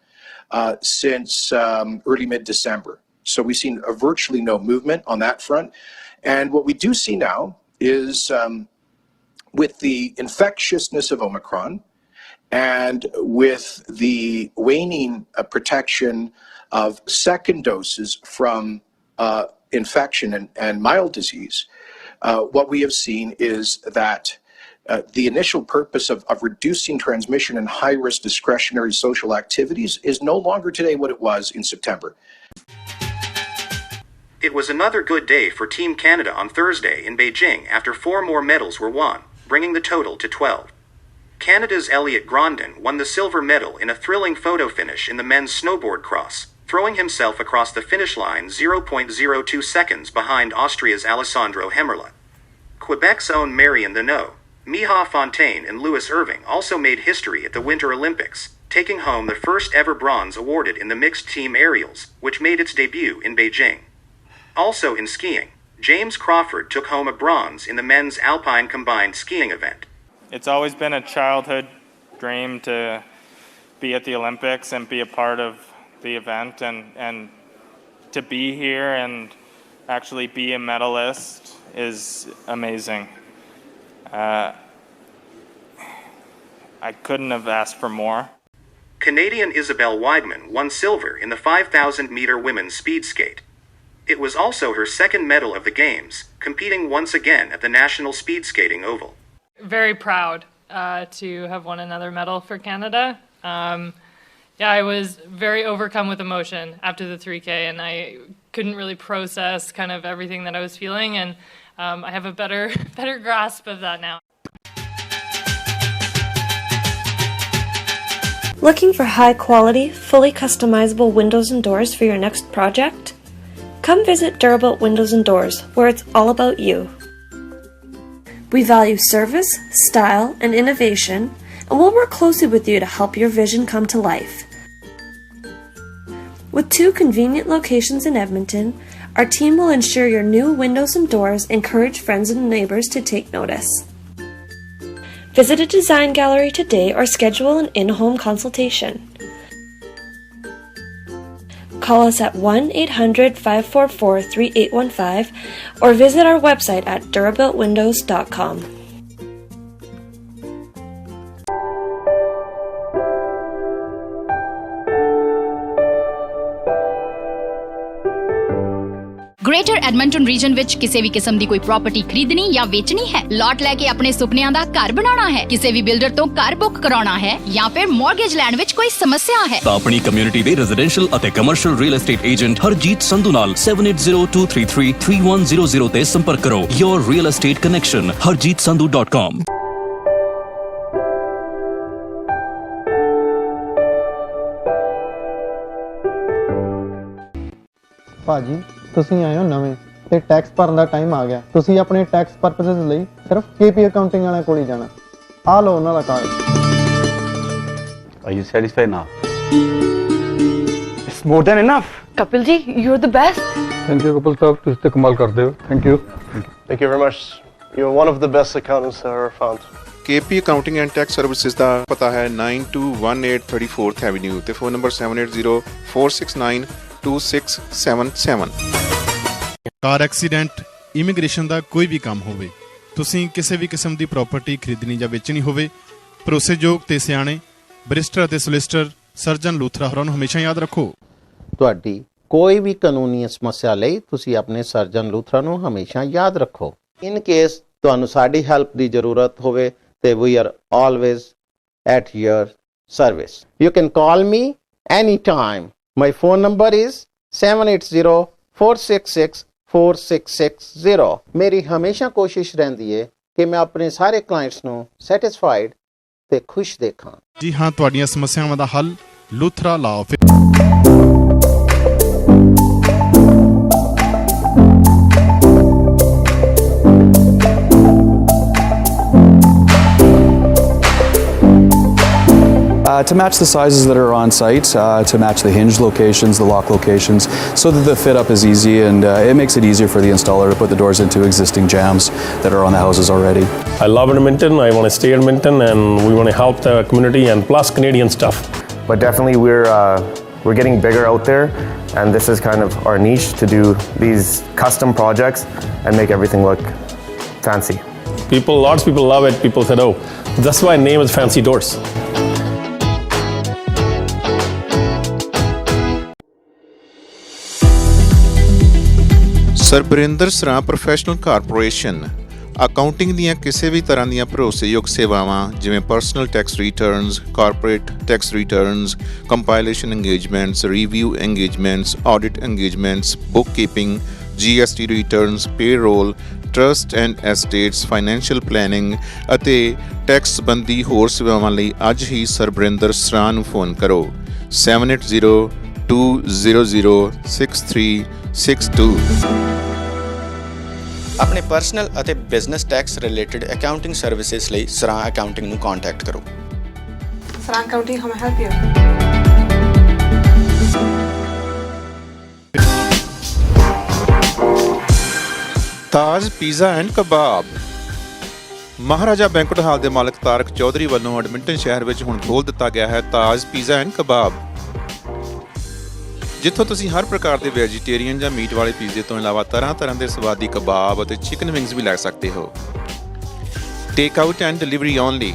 since early mid-December. So we've seen virtually no movement on that front. And what we do see now is with the infectiousness of Omicron and with the waning protection of second doses from infection and mild disease, what we have seen is that the initial purpose of reducing transmission in high-risk discretionary social activities is no longer today what it was in September. It was another good day for Team Canada on Thursday in Beijing after 4 more medals were won, bringing the total to 12. Canada's Elliot Grondin won the silver medal in a thrilling photo finish in the men's snowboard cross, throwing himself across the finish line 0.02 seconds behind Austria's Alessandro Hemmerle. Quebec's own Marion Thenot, Miha Fontaine and Louis Irving also made history at the Winter Olympics, taking home the first ever bronze awarded in the mixed team aerials, which made its debut in Beijing. Also in skiing, James Crawford took home a bronze in the men's alpine combined skiing event. It's always been a childhood dream to be at the Olympics and be a part of the event, and to be here and actually be a medalist is amazing. I couldn't have asked for more. Canadian Isabelle Weidman won silver in the 5,000-meter women's speed skate. It was also her second medal of the Games, competing once again at the National Speed Skating Oval. Very proud to have won another medal for Canada. I was very overcome with emotion after the 3K, and I couldn't really process kind of everything that I was feeling, and I have a better grasp of that now. Looking for high-quality, fully customizable windows and doors for your next project? Come visit Durabuilt Windows and Doors, where it's all about you. We value service, style, and innovation, and we'll work closely with you to help your vision come to life. With 2 convenient locations in Edmonton, our team will ensure your new windows and doors encourage friends and neighbors to take notice. Visit a design gallery today or schedule an in-home consultation. Call us at 1-800-544-3815 or visit our website at durabuiltwindows.com. Edmonton region ਵਿੱਚ ਕਿਸੇ ਵੀ ਕਿਸਮ ਦੀ ਕੋਈ property ਖਰੀਦਣੀ ਜਾਂ ਵੇਚਣੀ ਹੈ, ਲਾਟ ਲੈ ਕੇ ਆਪਣੇ ਸੁਪਨਿਆਂ ਦਾ ਘਰ ਬਣਾਉਣਾ ਹੈ, ਕਿਸੇ ਵੀ ਬਿਲਡਰ ਤੋਂ ਘਰ ਬੁੱਕ ਕਰਾਉਣਾ ਹੈ ਜਾਂ ਫਿਰ ਮਾਰਗੇਜ ਲੈਣ ਵਿੱਚ ਕੋਈ ਸਮੱਸਿਆ ਹੈ ਤਾਂ ਆਪਣੀ ਕਮਿਊਨਿਟੀ ਦੇ ਰੈਜ਼ੀਡੈਂਸ਼ੀਅਲ ਅਤੇ commercial real estate agent Harjit Sandhu ਨਾਲ 7802333100 ਤੇ ਸੰਪਰਕ ਕਰੋ। Your real estate connection harjeetsandhu.com। ਭਾਜੀ ਤੁਸੀਂ ਆਏ ਹੋ ਨਵੇਂ ਤੇ ਟੈਕਸ ਭਰਨ ਦਾ ਟਾਈਮ ਆ ਗਿਆ। ਤੁਸੀਂ ਆਪਣੇ ਟੈਕਸ ਪਰਪਸਸ ਲਈ ਸਿਰਫ KP ਅਕਾਊਂਟਿੰਗ ਵਾਲਿਆਂ ਕੋਲ ਹੀ ਜਾਣਾ। ਆ ਲਓ ਉਹਨਾਂ ਦਾ card. Are you satisfied now? It's more than enough. Kapil ji, you're the best. Thank you Kapil ਸਾਹਿਬ, ਤੁਸੀਂ ਤੇ ਕਮਾਲ ਕਰਦੇ ਹੋ। Thank you. Thank you very much. You're one of the best accountants I ever found. KP Accounting and Tax Services ਦਾ ਪਤਾ ਹੈ 9218 34th Avenue ਤੇ phone number 7804692677। Car accident, immigration ਦਾ ਕੋਈ ਵੀ ਕੰਮ ਹੋਵੇ, ਤੁਸੀਂ ਕਿਸੇ ਵੀ ਕਿਸਮ ਦੀ ਪ੍ਰਾਪਰਟੀ ਖਰੀਦਣੀ ਜਾਂ ਵੇਚਣੀ ਹੋਵੇ, ਭਰੋਸੇਯੋਗ ਤੇ ਸਿਆਣੇ ਬਰਿਸਟਰ ਅਤੇ ਸੋਲਿਸਿਟਰ ਸਰਜਨ ਲੂਥਰਾ ਹੋਰਾਂ ਨੂੰ ਹਮੇਸ਼ਾ ਯਾਦ ਰੱਖੋ। ਤੁਹਾਡੀ ਕੋਈ ਵੀ ਕਾਨੂੰਨੀ ਸਮੱਸਿਆ ਲਈ ਤੁਸੀਂ ਆਪਣੇ ਸਰਜਨ ਲੂਥਰਾ ਨੂੰ ਹਮੇਸ਼ਾ ਯਾਦ ਰੱਖੋ। ਇਨ ਕੇਸ ਤੁਹਾਨੂੰ ਸਾਡੀ ਹੈਲਪ ਦੀ ਜ਼ਰੂਰਤ ਹੋਵੇ ਤੇ we are always at your service. You can call me any time. My phone number is 7804664660। ਮੇਰੀ ਹਮੇਸ਼ਾ ਕੋਸ਼ਿਸ਼ ਰਹਿੰਦੀ ਹੈ ਕਿ ਮੈਂ ਆਪਣੇ ਸਾਰੇ ਕਲਾਇੰਟਸ ਨੂੰ ਸੈਟੀਸਫਾਈਡ ਤੇ ਖੁਸ਼ ਦੇਖਾਂ। ਜੀ ਹਾਂ, ਤੁਹਾਡੀਆਂ ਸਮੱਸਿਆਵਾਂ ਦਾ ਹੱਲ ਲੂਥਰਾ ਲਾਓ। To match the sizes that are on site, to match the hinge locations, the lock locations, so that the fit up is easy and it makes it easier for the installer to put the doors into existing jams that are on the houses already. I love Edmonton. I want to stay in Edmonton, and we want to help the community and plus Canadian stuff. But definitely we're getting bigger out there, and this is kind of our niche to do these custom projects and make everything look fancy. Lots of people love it. People said, "Oh, that's why name is Fancy Doors." ਸਰਬਰਿੰਦਰ ਸਰਾਂ professional corporation accounting ਦੀਆਂ ਕਿਸੇ ਵੀ ਤਰ੍ਹਾਂ ਦੀਆਂ ਭਰੋਸੇਯੋਗ ਸੇਵਾਵਾਂ ਜਿਵੇਂ personal tax returns, corporate tax returns, compilation engagements, review engagements, audit engagements, book keeping, GST returns, payroll, trust and estates, financial planning ਅਤੇ tax ਸੰਬੰਧੀ ਹੋਰ ਸੇਵਾਵਾਂ ਲਈ ਅੱਜ ਹੀ ਸਰਬਰਿੰਦਰ ਸਰਾਂ ਨੂੰ ਫੋਨ ਕਰੋ 7802006362। ਆਪਣੇ ਪਰਸਨਲ ਅਤੇ business tax related accounting services ਲਈ ਸਰਾਂ ਅਕਾਊਂਟਿੰਗ ਨੂੰ ਕੰਟੈਕਟ ਕਰੋ। Sran Accounting, how may I help you? Taj pizza and kebab. Maharaja banquet hall ਦੇ ਮਾਲਕ ਤਾਰਕ ਚੌਧਰੀ ਵੱਲੋਂ ਐਡਮਿੰਟਨ ਸ਼ਹਿਰ ਵਿੱਚ ਹੁਣ ਖੋਲ੍ਹ ਦਿੱਤਾ ਗਿਆ ਹੈ ਤਾਜ ਪੀਜ਼ਾ ਐਂਡ ਕਬਾਬ, ਜਿੱਥੋਂ ਤੁਸੀਂ ਹਰ ਪ੍ਰਕਾਰ ਦੇ ਵੈਜੀਟੇਰੀਅਨ ਜਾਂ ਮੀਟ ਵਾਲੇ ਪੀਜ਼ੇ ਤੋਂ ਇਲਾਵਾ ਤਰ੍ਹਾਂ ਦੇ ਸਵਾਦੀ ਕਬਾਬ ਅਤੇ ਚਿਕਨ ਵਿੰਗਸ ਵੀ ਲੈ ਸਕਦੇ ਹੋ। Take out and delivery only.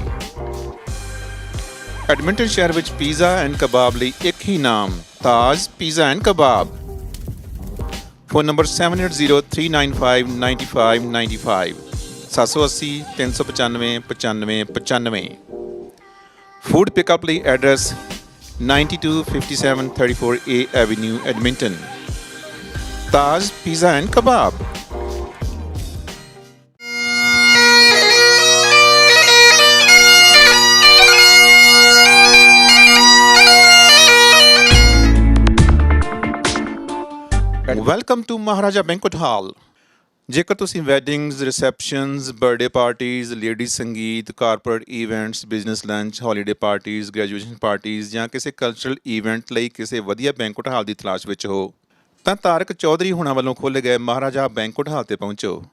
Edmonton ਸ਼ਹਿਰ ਵਿੱਚ ਪੀਜ਼ਾ ਐਂਡ ਕਬਾਬ ਲਈ ਇੱਕ ਹੀ ਨਾਮ, Taj pizza and kebab. Phone number 7803959595 780 395 9595। Food pickup ਲਈ address 9257 34A Avenue, Edmonton. Taj Pizza and Kebab. Welcome to Maharaja Banquet Hall. ਜੇਕਰ ਤੁਸੀਂ weddings, receptions, birthday parties, ladies sangeet, corporate events, business lunch, holiday parties, graduation parties ਜਾਂ ਕਿਸੇ cultural event ਲਈ ਕਿਸੇ ਵਧੀਆ banquet ਹਾਲ ਦੀ ਤਲਾਸ਼ ਵਿੱਚ ਹੋ ਤਾਂ ਤਾਰਕ ਚੌਧਰੀ ਹੁਣਾਂ ਵੱਲੋਂ ਖੋਲ੍ਹੇ ਗਏ ਮਹਾਰਾਜਾ ਬੈਂਕੁਏਟ ਹਾਲ ਤੇ ਪਹੁੰਚੋ।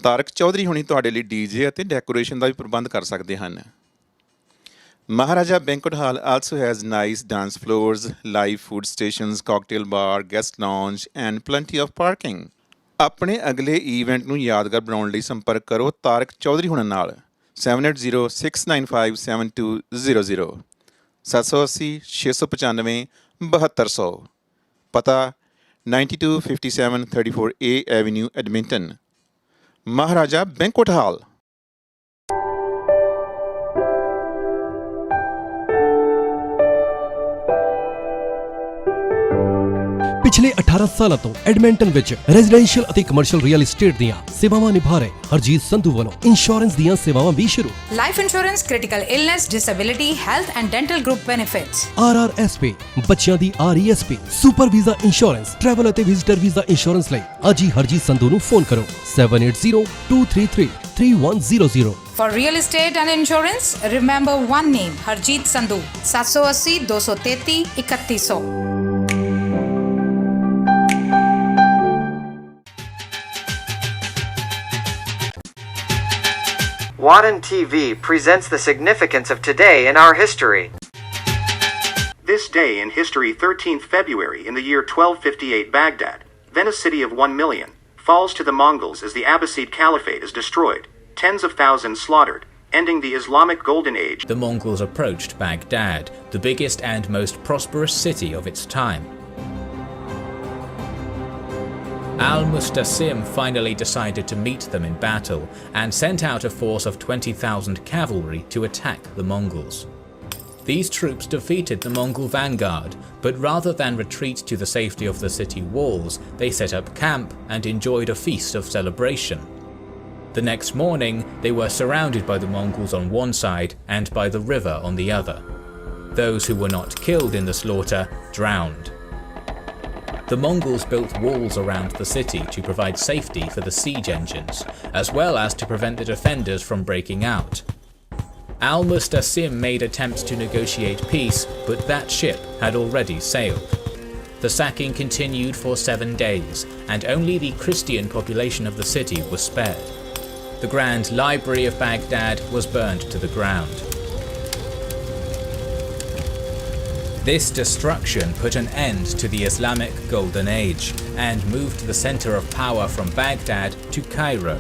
ਤਾਰਕ ਚੌਧਰੀ ਹੁਣੀ ਤੁਹਾਡੇ ਲਈ DJ ਅਤੇ ਡੈਕੋਰੇਸ਼ਨ ਦਾ ਵੀ ਪ੍ਰਬੰਧ ਕਰ ਸਕਦੇ ਹਨ। Maharaja Banquet Hall also has nice dance floors, live food stations, cocktail bar, guest lounge and plenty of parking. ਆਪਣੇ ਅਗਲੇ ਈਵੈਂਟ ਨੂੰ ਯਾਦਗਾਰ ਬਣਾਉਣ ਲਈ ਸੰਪਰਕ ਕਰੋ ਤਾਰਕ ਚੌਧਰੀ ਹੁਣਾਂ ਨਾਲ 7806957200 780 695 7200। ਪਤਾ 9257 34A Avenue, Edmonton. Maharaja Banquet Hall. ਪਿਛਲੇ 18 ਸਾਲਾਂ ਤੋਂ ਐਡਮਿੰਟਨ ਵਿੱਚ ਰੈਜ਼ੀਡੈਂਸ਼ੀਅਲ ਅਤੇ ਕਮਰਸ਼ੀਅਲ ਰੀਅਲ ਏਸਟੇਟ ਦੀਆਂ ਸੇਵਾਵਾਂ ਨਿਭਾ ਰਹੇ ਹਰਜੀਤ ਸੰਧੂ ਵੱਲੋਂ ਇੰਸ਼ੋਰੈਂਸ ਦੀਆਂ ਸੇਵਾਵਾਂ ਵੀ ਸ਼ੁਰੂ। Life insurance, critical illness, disability, health and dental group benefits, RRSP, ਬੱਚਿਆਂ ਦੀ RESP, super visa insurance, travel ਅਤੇ ਵਿਜ਼ਿਟਰ ਵੀਜ਼ਾ ਇੰਸ਼ੋਰੈਂਸ ਲਈ ਅੱਜ ਹੀ ਹਰਜੀਤ ਸੰਧੂ ਨੂੰ ਫੋਨ ਕਰੋ 7802333100। For real estate and insurance, remember one name, Harjeet Sandhu, 780 233 3100. Watan TV presents the significance of today in our history. This day in history, 13th February in the year 1258, Baghdad, then a city of 1 million, falls to the Mongols as the Abbasid Caliphate is destroyed, tens of thousands slaughtered, ending the Islamic Golden Age. The Mongols approached Baghdad, the biggest and most prosperous city of its time. Al-Mustasim finally decided to meet them in battle and sent out a force of 20,000 cavalry to attack the Mongols. These troops defeated the Mongol vanguard, but rather than retreat to the safety of the city walls, they set up camp and enjoyed a feast of celebration. The next morning, they were surrounded by the Mongols on one side and by the river on the other. Those who were not killed in the slaughter drowned. The Mongols built walls around the city to provide safety for the siege engines, as well as to prevent the defenders from breaking out. Al-Mustasim made attempts to negotiate peace, but that ship had already sailed. The sacking continued for 7 days, and only the Christian population of the city was spared. The Grand Library of Baghdad was burned to the ground. This destruction put an end to the Islamic Golden Age and moved the center of power from Baghdad to Cairo.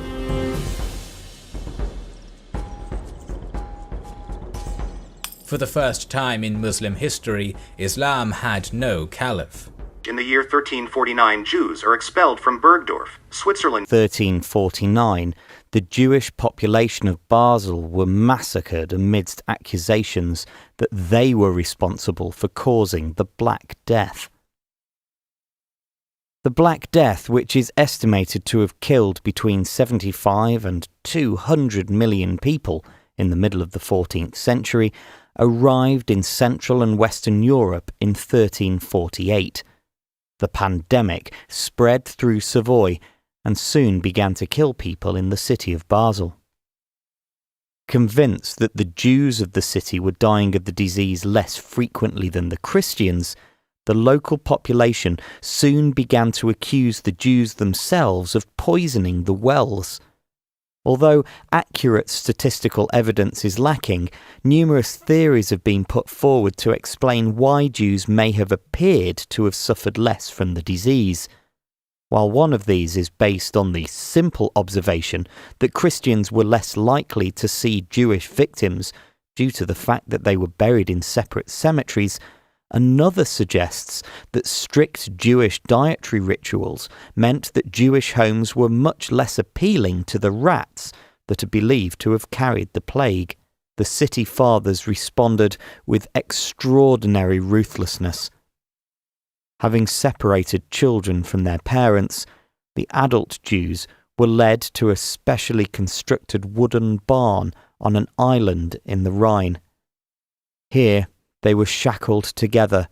For the first time in Muslim history, Islam had no caliph. In the year 1349, Jews are expelled from Bergdorf, Switzerland. 1349, the Jewish population of Basel were massacred amidst accusations that they were responsible for causing the Black Death. The Black Death, which is estimated to have killed between 75 and 200 million people in the middle of the 14th century, arrived in Central and Western Europe in 1348. The pandemic spread through Savoy and soon began to kill people in the city of Basel. Convinced that the Jews of the city were dying of the disease less frequently than the Christians, the local population soon began to accuse the Jews themselves of poisoning the wells. Although accurate statistical evidence is lacking, numerous theories have been put forward to explain why Jews may have appeared to have suffered less from the disease. While one of these is based on the simple observation that Christians were less likely to see Jewish victims due to the fact that they were buried in separate cemeteries, another suggests that strict Jewish dietary rituals meant that Jewish homes were much less appealing to the rats that are believed to have carried the plague. The city fathers responded with extraordinary ruthlessness. Having separated children from their parents, the adult Jews were led to a specially constructed wooden barn on an island in the Rhine. Here they were shackled together,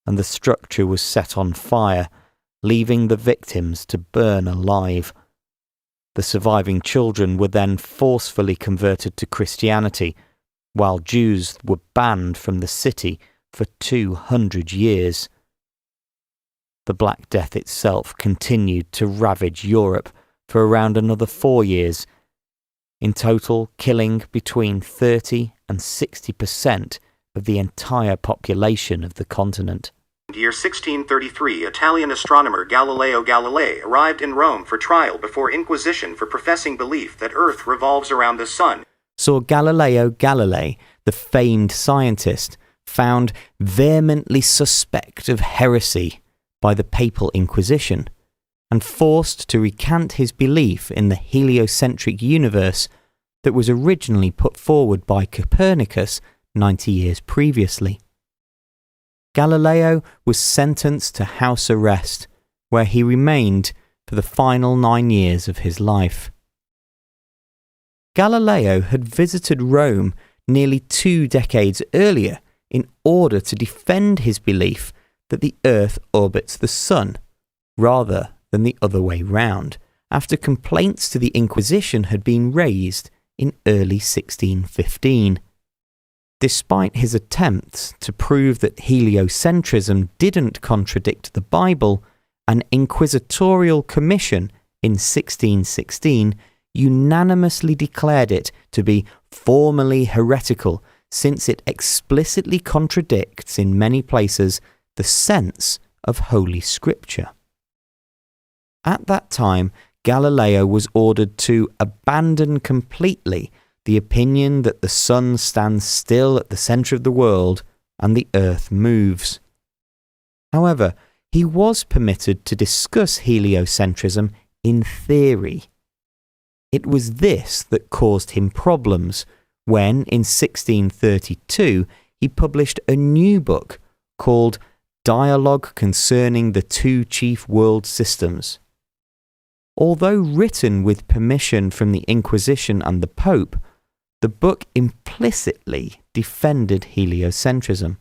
and the structure was set on fire, leaving the victims to burn alive. The surviving children were then forcefully converted to Christianity, while Jews were banned from the city for 200 years. The Black Death itself continued to ravage Europe for around another 4 years, in total killing between 30 and 60% of the entire population of the continent. In the year 1633, Italian astronomer Galileo Galilei arrived in Rome for trial before Inquisition for professing belief that Earth revolves around the sun. So Galileo Galilei, the famed scientist, found vehemently suspect of heresy by the Papal Inquisition and forced to recant his belief in the heliocentric universe that was originally put forward by Copernicus 90 years previously. Galileo was sentenced to house arrest, where he remained for the final 9 years of his life. Galileo had visited Rome nearly 2 decades earlier in order to defend his belief that the Earth orbits the Sun, rather than the other way round, after complaints to the Inquisition had been raised in early 1615. Despite his attempts to prove that heliocentrism didn't contradict the Bible, an inquisitorial commission in 1616 unanimously declared it to be formally heretical, since it explicitly contradicts in many places the sense of Holy Scripture. At that time, Galileo was ordered to abandon completely the opinion that the sun stands still at the centre of the world and the earth moves. However, he was permitted to discuss heliocentrism in theory. It was this that caused him problems when, in 1632, he published a new book called Dialogue Concerning the Two Chief World Systems. Although written with permission from the Inquisition and the Pope, the book implicitly defended heliocentrism.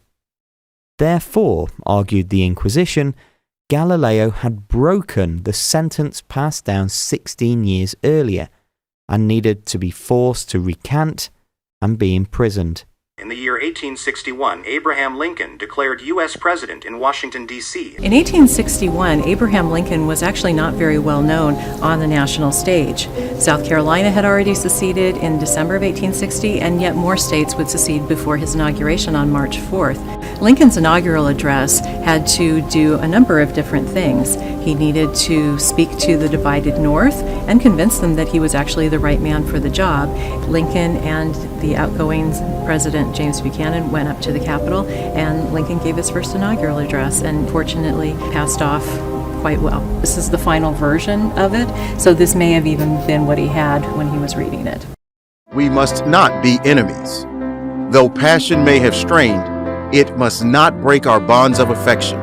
Therefore, argued the Inquisition, Galileo had broken the sentence passed down 16 years earlier and needed to be forced to recant and be imprisoned. In the year 1861, Abraham Lincoln declared U.S. President in Washington, D.C. In 1861, Abraham Lincoln was actually not very well known on the national stage. South Carolina had already seceded in December of 1860, and yet more states would secede before his inauguration on March 4th. Lincoln's inaugural address had to do a number of different things. He needed to speak to the divided North and convince them that he was actually the right man for the job. Lincoln and the outgoing President James Buchanan went up to the Capitol, and Lincoln gave his first inaugural address and fortunately passed off quite well. This is the final version of it, so this may have even been what he had when he was reading it. We must not be enemies. Though passion may have strained, it must not break our bonds of affection.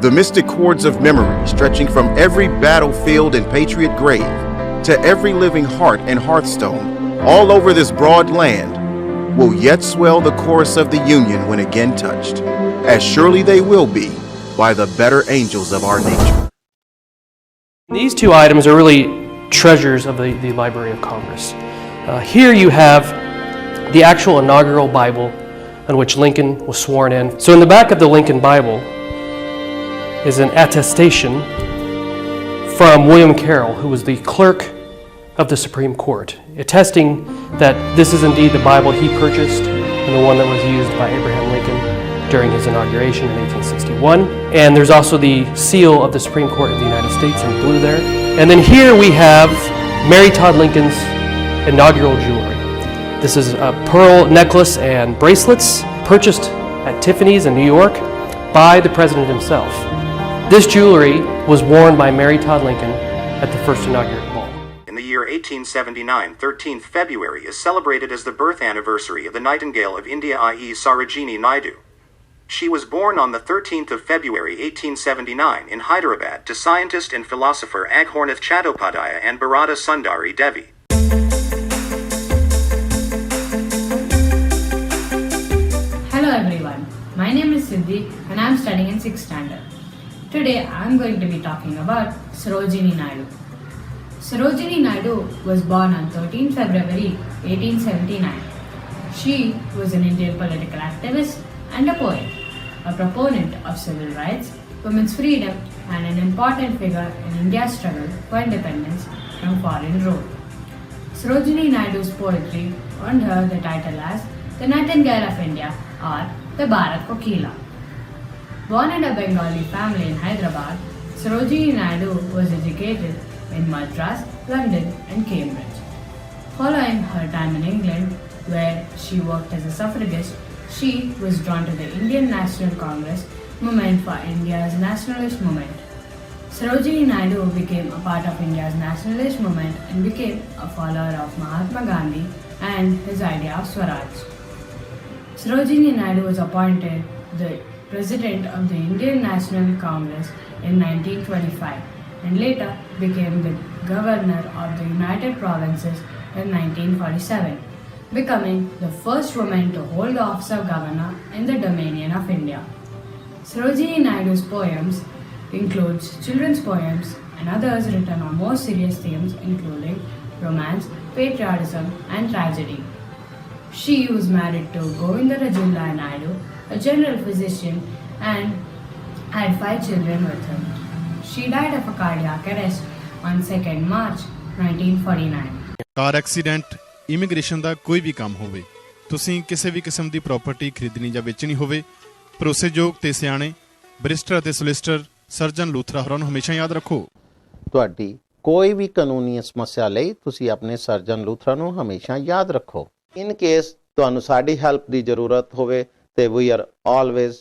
The mystic cords of memory stretching from every battlefield and patriot grave to every living heart and hearthstone all over this broad land will yet swell the chorus of the Union when again touched, as surely they will be by the better angels of our nature. These two items are really treasures of the Library of Congress. Here you have the actual inaugural Bible on which Lincoln was sworn in. So in the back of the Lincoln Bible is an attestation from William Carroll, who was the clerk of the Supreme Court, attesting that this is indeed the Bible he purchased and the one that was used by Abraham Lincoln during his inauguration in 1861. And there's also the seal of the Supreme Court of the United States in blue there. And then here we have Mary Todd Lincoln's inaugural jewelry. This is a pearl necklace and bracelets purchased at Tiffany's in New York by the president himself. This jewelry was worn by Mary Todd Lincoln at the first inaugural ball. In the year 1879, 13th February is celebrated as the birth anniversary of the Nightingale of India, i.e. Sarojini Naidu. She was born on the 13th of February 1879 in Hyderabad to scientist and philosopher Aghornath Chattopadhyaya and Bharata Sundari Devi. Hello everyone, my name is Siddhi and I am studying in 6th standard. Today I am going to be talking about Sarojini Naidu. Sarojini Naidu was born on 13 February 1879. She was an Indian political activist and a poet, a proponent of civil rights, women's freedom, and an important figure in India's struggle for independence from foreign rule. Sarojini Naidu's poetry earned her the title as the Nightingale of India or the Bharat Kokila. Born in a Bengali family in Hyderabad, Sarojini Naidu was educated in Madras, London, and Cambridge. Following her time in England, where she worked as a suffragist, she was drawn to the Indian National Congress movement for India's nationalist movement. Sarojini Naidu became a part of India's nationalist movement and became a follower of Mahatma Gandhi and his idea of Swaraj. Sarojini Naidu was appointed the President of the Indian National Congress in 1925 and later became the Governor of the United Provinces in 1947, becoming the first woman to hold the office of Governor in the Dominion of India. Sarojini Naidu's poems includes children's poems and others written on more serious themes including romance, patriotism and tragedy. She was married to Govindarajulla Naidu, a general physician, and had 5 children with him. She died of a cardiac arrest on 2nd March 1949. Car accident, immigration ਦਾ ਕੋਈ ਵੀ ਕੰਮ ਹੋਵੇ, ਤੁਸੀਂ ਕਿਸੇ ਵੀ ਕਿਸਮ ਦੀ property ਖਰੀਦਣੀ ਜਾਂ ਵੇਚਣੀ ਹੋਵੇ, ਭਰੋਸੇਯੋਗ ਤੇ ਸਿਆਣੇ ਬਰਿਸਟਰ ਅਤੇ ਸੋਲਿਸਿਟਰ ਸਰਜਨ ਲੂਥਰਾ ਹੋਰਾਂ ਨੂੰ ਹਮੇਸ਼ਾ ਯਾਦ ਰੱਖੋ। ਤੁਹਾਡੀ ਕੋਈ ਵੀ ਕਾਨੂੰਨੀ ਸਮੱਸਿਆ ਲਈ ਤੁਸੀਂ ਆਪਣੇ ਸਰਜਨ ਲੂਥਰਾ ਨੂੰ ਹਮੇਸ਼ਾ ਯਾਦ ਰੱਖੋ। ਇਨ ਕੇਸ ਤੁਹਾਨੂੰ ਸਾਡੀ ਹੈਲਪ ਦੀ ਜ਼ਰੂਰਤ ਹੋਵੇ ਤੇ we are always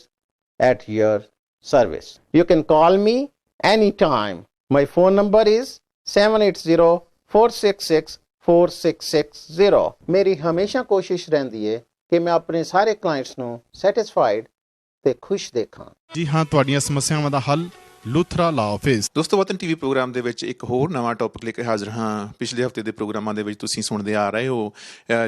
at your service. You can call me any time. My phone number is 7804664660। ਮੇਰੀ ਹਮੇਸ਼ਾ ਕੋਸ਼ਿਸ਼ ਰਹਿੰਦੀ ਹੈ ਕਿ ਮੈਂ ਆਪਣੇ ਸਾਰੇ ਕਲਾਇੰਟਸ ਨੂੰ ਸੈਟੀਸਫਾਈਡ ਤੇ ਖੁਸ਼ ਦੇਖਾਂ। ਜੀ ਹਾਂ, ਤੁਹਾਡੀਆਂ ਸਮੱਸਿਆਵਾਂ ਦਾ ਹੱਲ ਲੂਥਰਾ ਲਾ ਆਫਿਸ। ਦੋਸਤੋ, ਵਤਨ ਟੀਵੀ ਪ੍ਰੋਗਰਾਮ ਦੇ ਵਿੱਚ ਇੱਕ ਹੋਰ ਨਵਾਂ ਟੌਪਿਕ ਲੈ ਕੇ ਹਾਜ਼ਰ ਹਾਂ। ਪਿਛਲੇ ਹਫਤੇ ਦੇ ਪ੍ਰੋਗਰਾਮਾਂ ਦੇ ਵਿੱਚ ਤੁਸੀਂ ਸੁਣਦੇ ਆ ਰਹੇ ਹੋ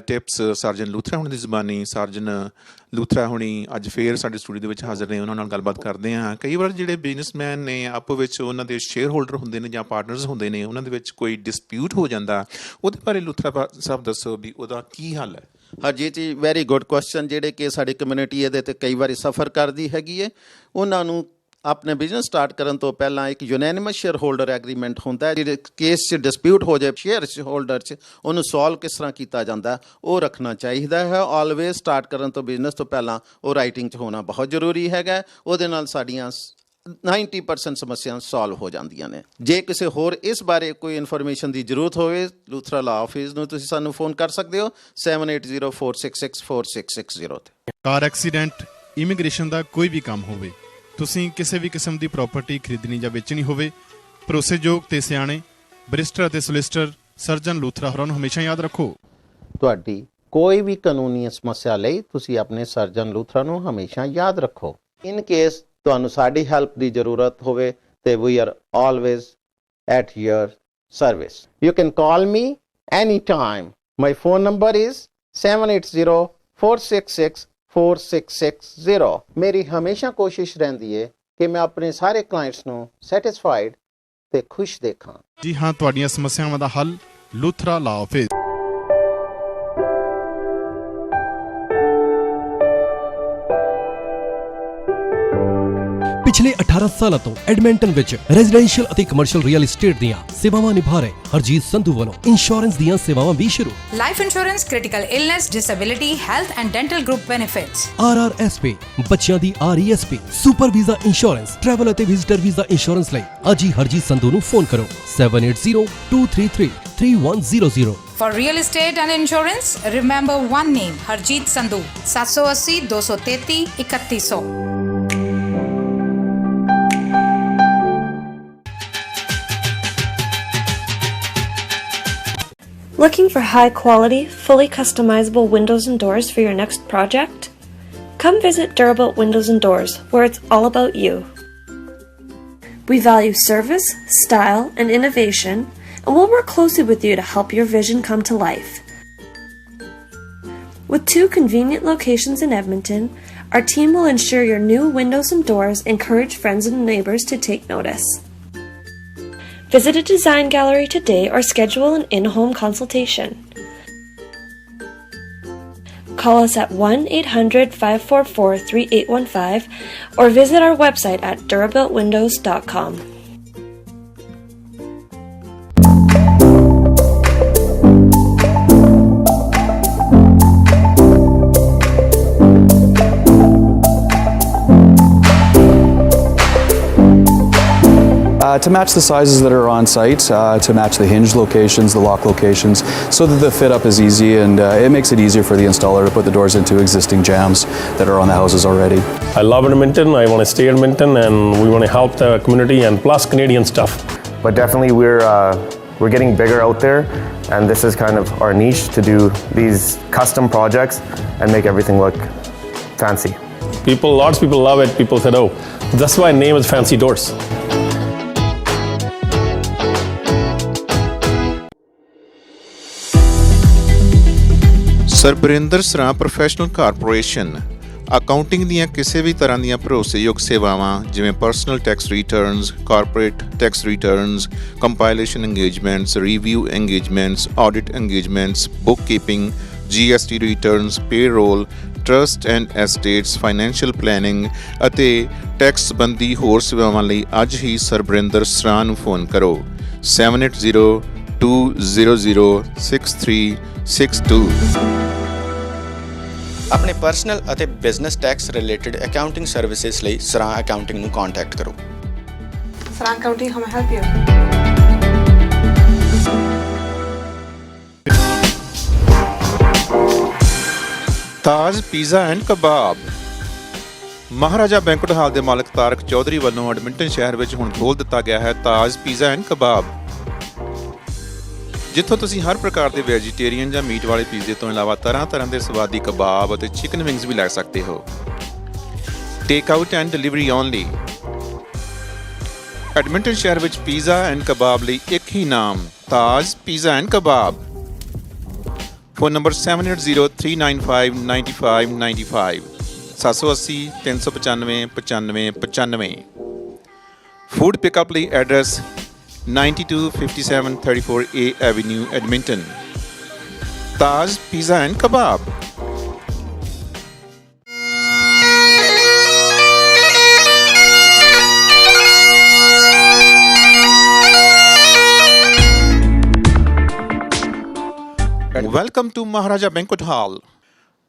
ਟਿਪਸ ਸਰਜਨ ਲੂਥਰਾ ਹੁਣੀ ਦੀ ਜ਼ੁਬਾਨੀ। ਸਰਜਨ ਲੂਥਰਾ ਹੁਣੀ ਅੱਜ ਫੇਰ ਸਾਡੇ ਸਟੂਡੀਓ ਦੇ ਵਿੱਚ ਹਾਜ਼ਰ ਨੇ, ਉਹਨਾਂ ਨਾਲ ਗੱਲਬਾਤ ਕਰਦੇ ਹਾਂ। ਕਈ ਵਾਰ ਜਿਹੜੇ ਬਿਜ਼ਨਸਮੈਨ ਨੇ ਆਪੋ ਵਿੱਚ ਉਹਨਾਂ ਦੇ ਸ਼ੇਅਰ ਹੋਲਡਰ ਹੁੰਦੇ ਨੇ ਜਾਂ ਪਾਰਟਨਰਸ ਹੁੰਦੇ ਨੇ, ਉਹਨਾਂ ਦੇ ਵਿੱਚ ਕੋਈ ਡਿਸਪਿਊਟ ਹੋ ਜਾਂਦਾ, ਉਹਦੇ ਬਾਰੇ ਲੂਥਰਾ ਸਾਹਿਬ ਦੱਸੋ ਵੀ ਉਹਦਾ ਕੀ ਹੱਲ ਹੈ। ਹਰਜੀਤ ਜੀ, ਵੈਰੀ ਗੁੱਡ ਕੁਐਸਚਨ। ਜਿਹੜੇ ਕਿ ਸਾਡੀ ਕਮਿਊਨਿਟੀ ਇਹਦੇ 'ਤੇ ਕਈ ਵਾਰੀ ਸਫਰ ਕਰਦੀ ਹੈਗੀ ਹੈ, ਉਹਨਾਂ ਨੂੰ ਆਪਣੇ ਬਿਜ਼ਨਸ ਸਟਾਰਟ ਕਰਨ ਤੋਂ ਪਹਿਲਾਂ ਇੱਕ ਯੂਨੈਨਿਮਸ ਸ਼ੇਅਰ ਹੋਲਡਰ ਐਗਰੀਮੈਂਟ ਹੁੰਦਾ ਹੈ। ਜਿਹੜੇ ਕੇਸ 'ਚ ਡਿਸਪਿਊਟ ਹੋ ਜਾਏ ਸ਼ੇਅਰ ਹੋਲਡਰ 'ਚ, ਉਹਨੂੰ ਸੋਲਵ ਕਿਸ ਤਰ੍ਹਾਂ ਕੀਤਾ ਜਾਂਦਾ ਉਹ ਰੱਖਣਾ ਚਾਹੀਦਾ ਹੈ। ਆਲਵੇਜ਼ ਸਟਾਰਟ ਕਰਨ ਤੋਂ ਬਿਜ਼ਨਸ ਤੋਂ ਪਹਿਲਾਂ ਉਹ ਰਾਈਟਿੰਗ 'ਚ ਹੋਣਾ ਬਹੁਤ ਜ਼ਰੂਰੀ ਹੈਗਾ। ਉਹਦੇ ਨਾਲ ਸਾਡੀਆਂ 90% ਸਮੱਸਿਆਵਾਂ ਸੋਲਵ ਹੋ ਜਾਂਦੀਆਂ ਨੇ। ਜੇ ਕਿਸੇ ਹੋਰ ਇਸ ਬਾਰੇ ਕੋਈ ਇਨਫੋਰਮੇਸ਼ਨ ਦੀ ਜ਼ਰੂਰਤ ਹੋਵੇ, ਲੂਥਰਾ ਲਾ ਆਫਿਸ ਨੂੰ ਤੁਸੀਂ ਸਾਨੂੰ ਫੋਨ ਕਰ ਸਕਦੇ ਹੋ 7804664660 'ਤੇ। ਕਾਰ ਐਕਸੀਡੈਂਟ, ਇਮੀਗ੍ਰੇਸ਼ਨ ਦਾ ਕੋਈ ਵੀ ਕੰਮ ਹੋਵੇ, ਤੁਸੀਂ ਕਿਸੇ ਵੀ ਕਿਸਮ ਦੀ ਪ੍ਰਾਪਰਟੀ ਖਰੀਦਣੀ ਜਾਂ ਵੇਚਣੀ ਹੋਵੇ, ਭਰੋਸੇਯੋਗ ਤੇ ਸਿਆਣੇ ਬਰਿਸਟਰ ਅਤੇ ਸੋਲਿਸਿਟਰ ਸਰਜਨ ਲੂਥਰਾ ਹੋਰਾਂ ਨੂੰ ਹਮੇਸ਼ਾ ਯਾਦ ਰੱਖੋ। ਤੁਹਾਡੀ ਕੋਈ ਵੀ ਕਾਨੂੰਨੀ ਸਮੱਸਿਆ ਲਈ ਤੁਸੀਂ ਆਪਣੇ ਸਰਜਨ ਲੂਥਰਾ ਨੂੰ ਹਮੇਸ਼ਾ ਯਾਦ ਰੱਖੋ। ਇਨ ਕੇਸ ਤੁਹਾਨੂੰ ਸਾਡੀ ਹੈਲਪ ਦੀ ਜ਼ਰੂਰਤ ਹੋਵੇ ਤੇ we are always at your service. You can call me any time. My phone number is 7804664660। ਮੇਰੀ ਹਮੇਸ਼ਾ ਕੋਸ਼ਿਸ਼ ਰਹਿੰਦੀ ਹੈ ਕਿ ਮੈਂ ਆਪਣੇ ਸਾਰੇ ਕਲਾਇੰਟਸ ਨੂੰ ਸੈਟੀਸਫਾਈਡ ਤੇ ਖੁਸ਼ ਦੇਖਾਂ। ਜੀ ਹਾਂ, ਤੁਹਾਡੀਆਂ ਸਮੱਸਿਆਵਾਂ ਦਾ ਹੱਲ ਲੂਥਰਾ ਲਾ ਆਫਿਸ। ਪਿਛਲੇ 18 ਸਾਲਾਂ ਤੋਂ ਐਡਮਿੰਟਨ ਵਿੱਚ ਰੈਜ਼ੀਡੈਂਸ਼ੀਅਲ ਅਤੇ ਕਮਰਸ਼ੀਅਲ ਰੀਅਲ ਏਸਟੇਟ ਦੀਆਂ ਸੇਵਾਵਾਂ ਨਿਭਾ ਰਹੇ ਹਰਜੀਤ ਸੰਧੂ ਵੱਲੋਂ ਇੰਸ਼ੋਰੈਂਸ ਦੀਆਂ ਸੇਵਾਵਾਂ ਵੀ ਸ਼ੁਰੂ। Life insurance, critical illness, disability, health and dental group benefits, RRSP, ਬੱਚਿਆਂ ਦੀ RESP, super visa insurance, travel ਅਤੇ ਵਿਜ਼ਿਟਰ ਵੀਜ਼ਾ ਇੰਸ਼ੋਰੈਂਸ ਲਈ ਅੱਜ ਹੀ ਹਰਜੀਤ ਸੰਧੂ ਨੂੰ ਫੋਨ ਕਰੋ 7802333100। For real estate and insurance, remember one name, Harjeet Sandhu, 780 233 3100. Looking for high-quality, fully customizable windows and doors for your next project? Come visit Durabuilt Windows and Doors, where it's all about you. We value service, style, and innovation, and we'll work closely with you to help your vision come to life. With 2 convenient locations in Edmonton, our team will ensure your new windows and doors encourage friends and neighbors to take notice. Visit a design gallery today or schedule an in-home consultation. Call us at 1-800-544-3815 or visit our website at durabuiltwindows.com. to match the sizes that are on site, to match the hinge locations, the lock locations, so that the fit up is easy and it makes it easier for the installer to put the doors into existing jams that are on the houses already. I love Edmonton. I want to stay in Edmonton, and we want to help the community and plus Canadian stuff. But definitely we're getting bigger out there, and this is kind of our niche to do these custom projects and make everything look fancy. Lots of people love it. People said, oh, that's why name is Fancy Doors. ਸਰਬਰਿੰਦਰ ਸਰਾਂ professional corporation accounting ਦੀਆਂ ਕਿਸੇ ਵੀ ਤਰ੍ਹਾਂ ਦੀਆਂ ਭਰੋਸੇਯੋਗ ਸੇਵਾਵਾਂ ਜਿਵੇਂ personal tax returns, corporate tax returns, compilation engagements, review engagements, audit engagements, book keeping, GST returns, payroll, trust and estates, financial planning ਅਤੇ tax ਸੰਬੰਧੀ ਹੋਰ ਸੇਵਾਵਾਂ ਲਈ ਅੱਜ ਹੀ ਸਰਬਰਿੰਦਰ ਸਰਾਂ ਨੂੰ ਫੋਨ ਕਰੋ 7802006362। ਆਪਣੇ ਪਰਸਨਲ ਅਤੇ business tax related accounting services ਲਈ ਸਰਾਂ ਅਕਾਊਂਟਿੰਗ ਨੂੰ ਕੰਟੈਕਟ ਕਰੋ। Sran Accounting, how may I help you? Taj pizza and kebab. Maharaja banquet hall ਦੇ ਮਾਲਕ ਤਾਰਕ ਚੌਧਰੀ ਵੱਲੋਂ ਐਡਮਿੰਟਨ ਸ਼ਹਿਰ ਵਿੱਚ ਹੁਣ ਖੋਲ੍ਹ ਦਿੱਤਾ ਗਿਆ ਹੈ ਤਾਜ ਪੀਜ਼ਾ ਐਂਡ ਕਬਾਬ, ਜਿੱਥੋਂ ਤੁਸੀਂ ਹਰ ਪ੍ਰਕਾਰ ਦੇ ਵੈਜੀਟੇਰੀਅਨ ਜਾਂ ਮੀਟ ਵਾਲੇ ਪੀਜ਼ੇ ਤੋਂ ਇਲਾਵਾ ਤਰ੍ਹਾਂ ਦੇ ਸਵਾਦੀ ਕਬਾਬ ਅਤੇ ਚਿਕਨ ਵਿੰਗਸ ਵੀ ਲੈ ਸਕਦੇ ਹੋ। Take out and delivery only. Edmonton ਸ਼ਹਿਰ ਵਿੱਚ ਪੀਜ਼ਾ ਐਂਡ ਕਬਾਬ ਲਈ ਇੱਕ ਹੀ ਨਾਮ Taj pizza and kebab. Phone number 7803959595 780 395 9595। Food pickup ਲਈ address 9257 34A Avenue, Edmonton. Taj Pizza and Kebab. Welcome to Maharaja Banquet Hall.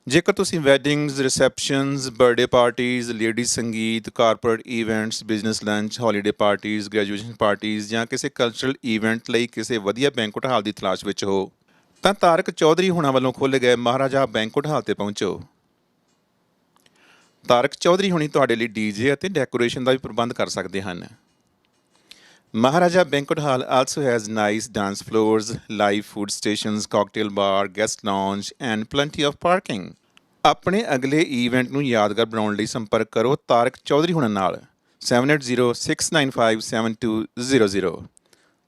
ਜੇਕਰ ਤੁਸੀਂ weddings, receptions, birthday parties, ladies sangeet, corporate events, business lunch, holiday parties, graduation parties ਜਾਂ ਕਿਸੇ cultural event ਲਈ ਕਿਸੇ ਵਧੀਆ banquet ਹਾਲ ਦੀ ਤਲਾਸ਼ ਵਿੱਚ ਹੋ ਤਾਂ ਤਾਰਕ ਚੌਧਰੀ ਹੁਣਾਂ ਵੱਲੋਂ ਖੋਲ੍ਹੇ ਗਏ ਮਹਾਰਾਜਾ ਬੈਂਕੁਏਟ ਹਾਲ ਤੇ ਪਹੁੰਚੋ। ਤਾਰਕ ਚੌਧਰੀ ਹੁਣੀ ਤੁਹਾਡੇ ਲਈ ਡੀਜੇ ਅਤੇ ਡੈਕੋਰੇਸ਼ਨ ਦਾ ਵੀ ਪ੍ਰਬੰਧ ਕਰ ਸਕਦੇ ਹਨ। Maharaja Banquet Hall also has nice dance floors, live food stations, cocktail bar, guest lounge and plenty of parking. ਆਪਣੇ ਅਗਲੇ ਇਵੈਂਟ ਨੂੰ ਯਾਦਗਾਰ ਬਣਾਉਣ ਲਈ ਸੰਪਰਕ ਕਰੋ ਤਾਰਕ ਚੌਧਰੀ ਹੁਣਾਂ ਨਾਲ 7806957200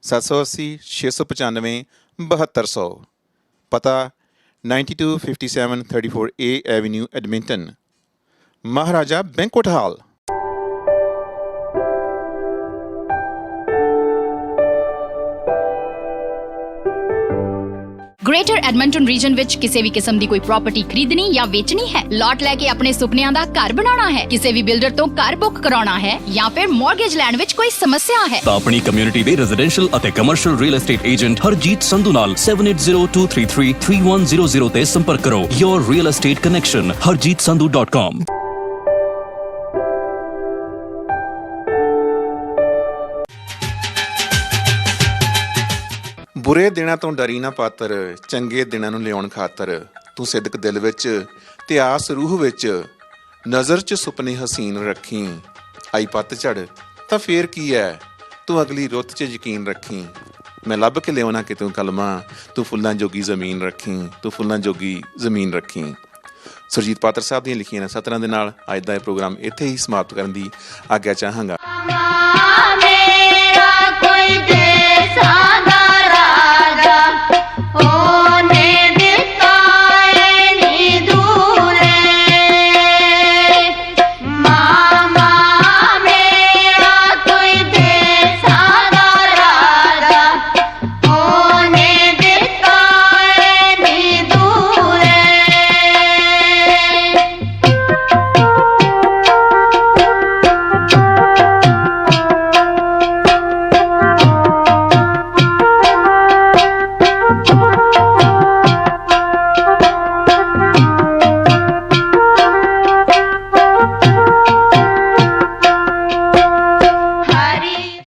780 695 7200। ਪਤਾ 9257 34A Avenue, Edmonton. Maharaja Banquet Hall. Greater Edmonton region ਵਿੱਚ ਕਿਸੇ ਵੀ ਕਿਸਮ ਦੀ ਕੋਈ ਪ੍ਰਾਪਰਟੀ ਖਰੀਦਣੀ ਜਾਂ ਵੇਚਣੀ ਹੈ, ਲਾਟ ਲੈ ਕੇ ਆਪਣੇ ਸੁਪਨਿਆਂ ਦਾ ਘਰ ਬਣਾਉਣਾ ਹੈ, ਕਿਸੇ ਵੀ ਬਿਲਡਰ ਤੋਂ ਘਰ ਬੁੱਕ ਕਰਾਉਣਾ ਹੈ ਜਾਂ ਫਿਰ ਮਾਰਗੇਜ ਲੈਣ ਵਿੱਚ ਕੋਈ ਸਮੱਸਿਆ ਹੈ ਤਾਂ ਆਪਣੀ ਕਮਿਊਨਿਟੀ ਦੇ ਰੈਜ਼ੀਡੈਂਸ਼ੀਅਲ ਅਤੇ commercial real estate agent Harjit Sandhu ਨਾਲ 7802333100 ਤੇ ਸੰਪਰਕ ਕਰੋ। Your real estate connection harjeetsandhu.com। ਬੁਰੇ ਦਿਨਾਂ ਤੋਂ ਡਰੀ ਨਾ ਪਾਤਰ, ਚੰਗੇ ਦਿਨਾਂ ਨੂੰ ਲਿਆਉਣ ਖਾਤਰ ਤੂੰ ਸਿਦਕ ਦਿਲ ਵਿੱਚ ਤੇ ਆਸ ਰੂਹ ਵਿੱਚ, ਨਜ਼ਰ 'ਚ ਸੁਪਨੇ ਹਸੀਨ ਰੱਖੀ। ਆਈ ਪੱਤਝੜ ਤਾਂ ਫੇਰ ਕੀ ਹੈ, ਤੂੰ ਅਗਲੀ ਰੁੱਤ 'ਚ ਯਕੀਨ ਰੱਖੀ। ਮੈਂ ਲੱਭ ਕੇ ਲਿਆਉਣਾ ਕਿ ਤੂੰ ਕਲਮਾਂ, ਤੂੰ ਫੁੱਲਾਂ ਜੋਗੀ ਜ਼ਮੀਨ ਰੱਖੀ, ਤੂੰ ਫੁੱਲਾਂ ਜੋਗੀ ਜ਼ਮੀਨ ਰੱਖੀ। ਸੁਰਜੀਤ ਪਾਤਰ ਸਾਹਿਬ ਦੀਆਂ ਲਿਖੀਆਂ ਸਤਰਾਂ ਦੇ ਨਾਲ ਅੱਜ ਦਾ ਇਹ ਪ੍ਰੋਗਰਾਮ ਇੱਥੇ ਹੀ ਸਮਾਪਤ ਕਰਨ ਦੀ ਆਗਿਆ ਚਾਹਾਂਗਾ।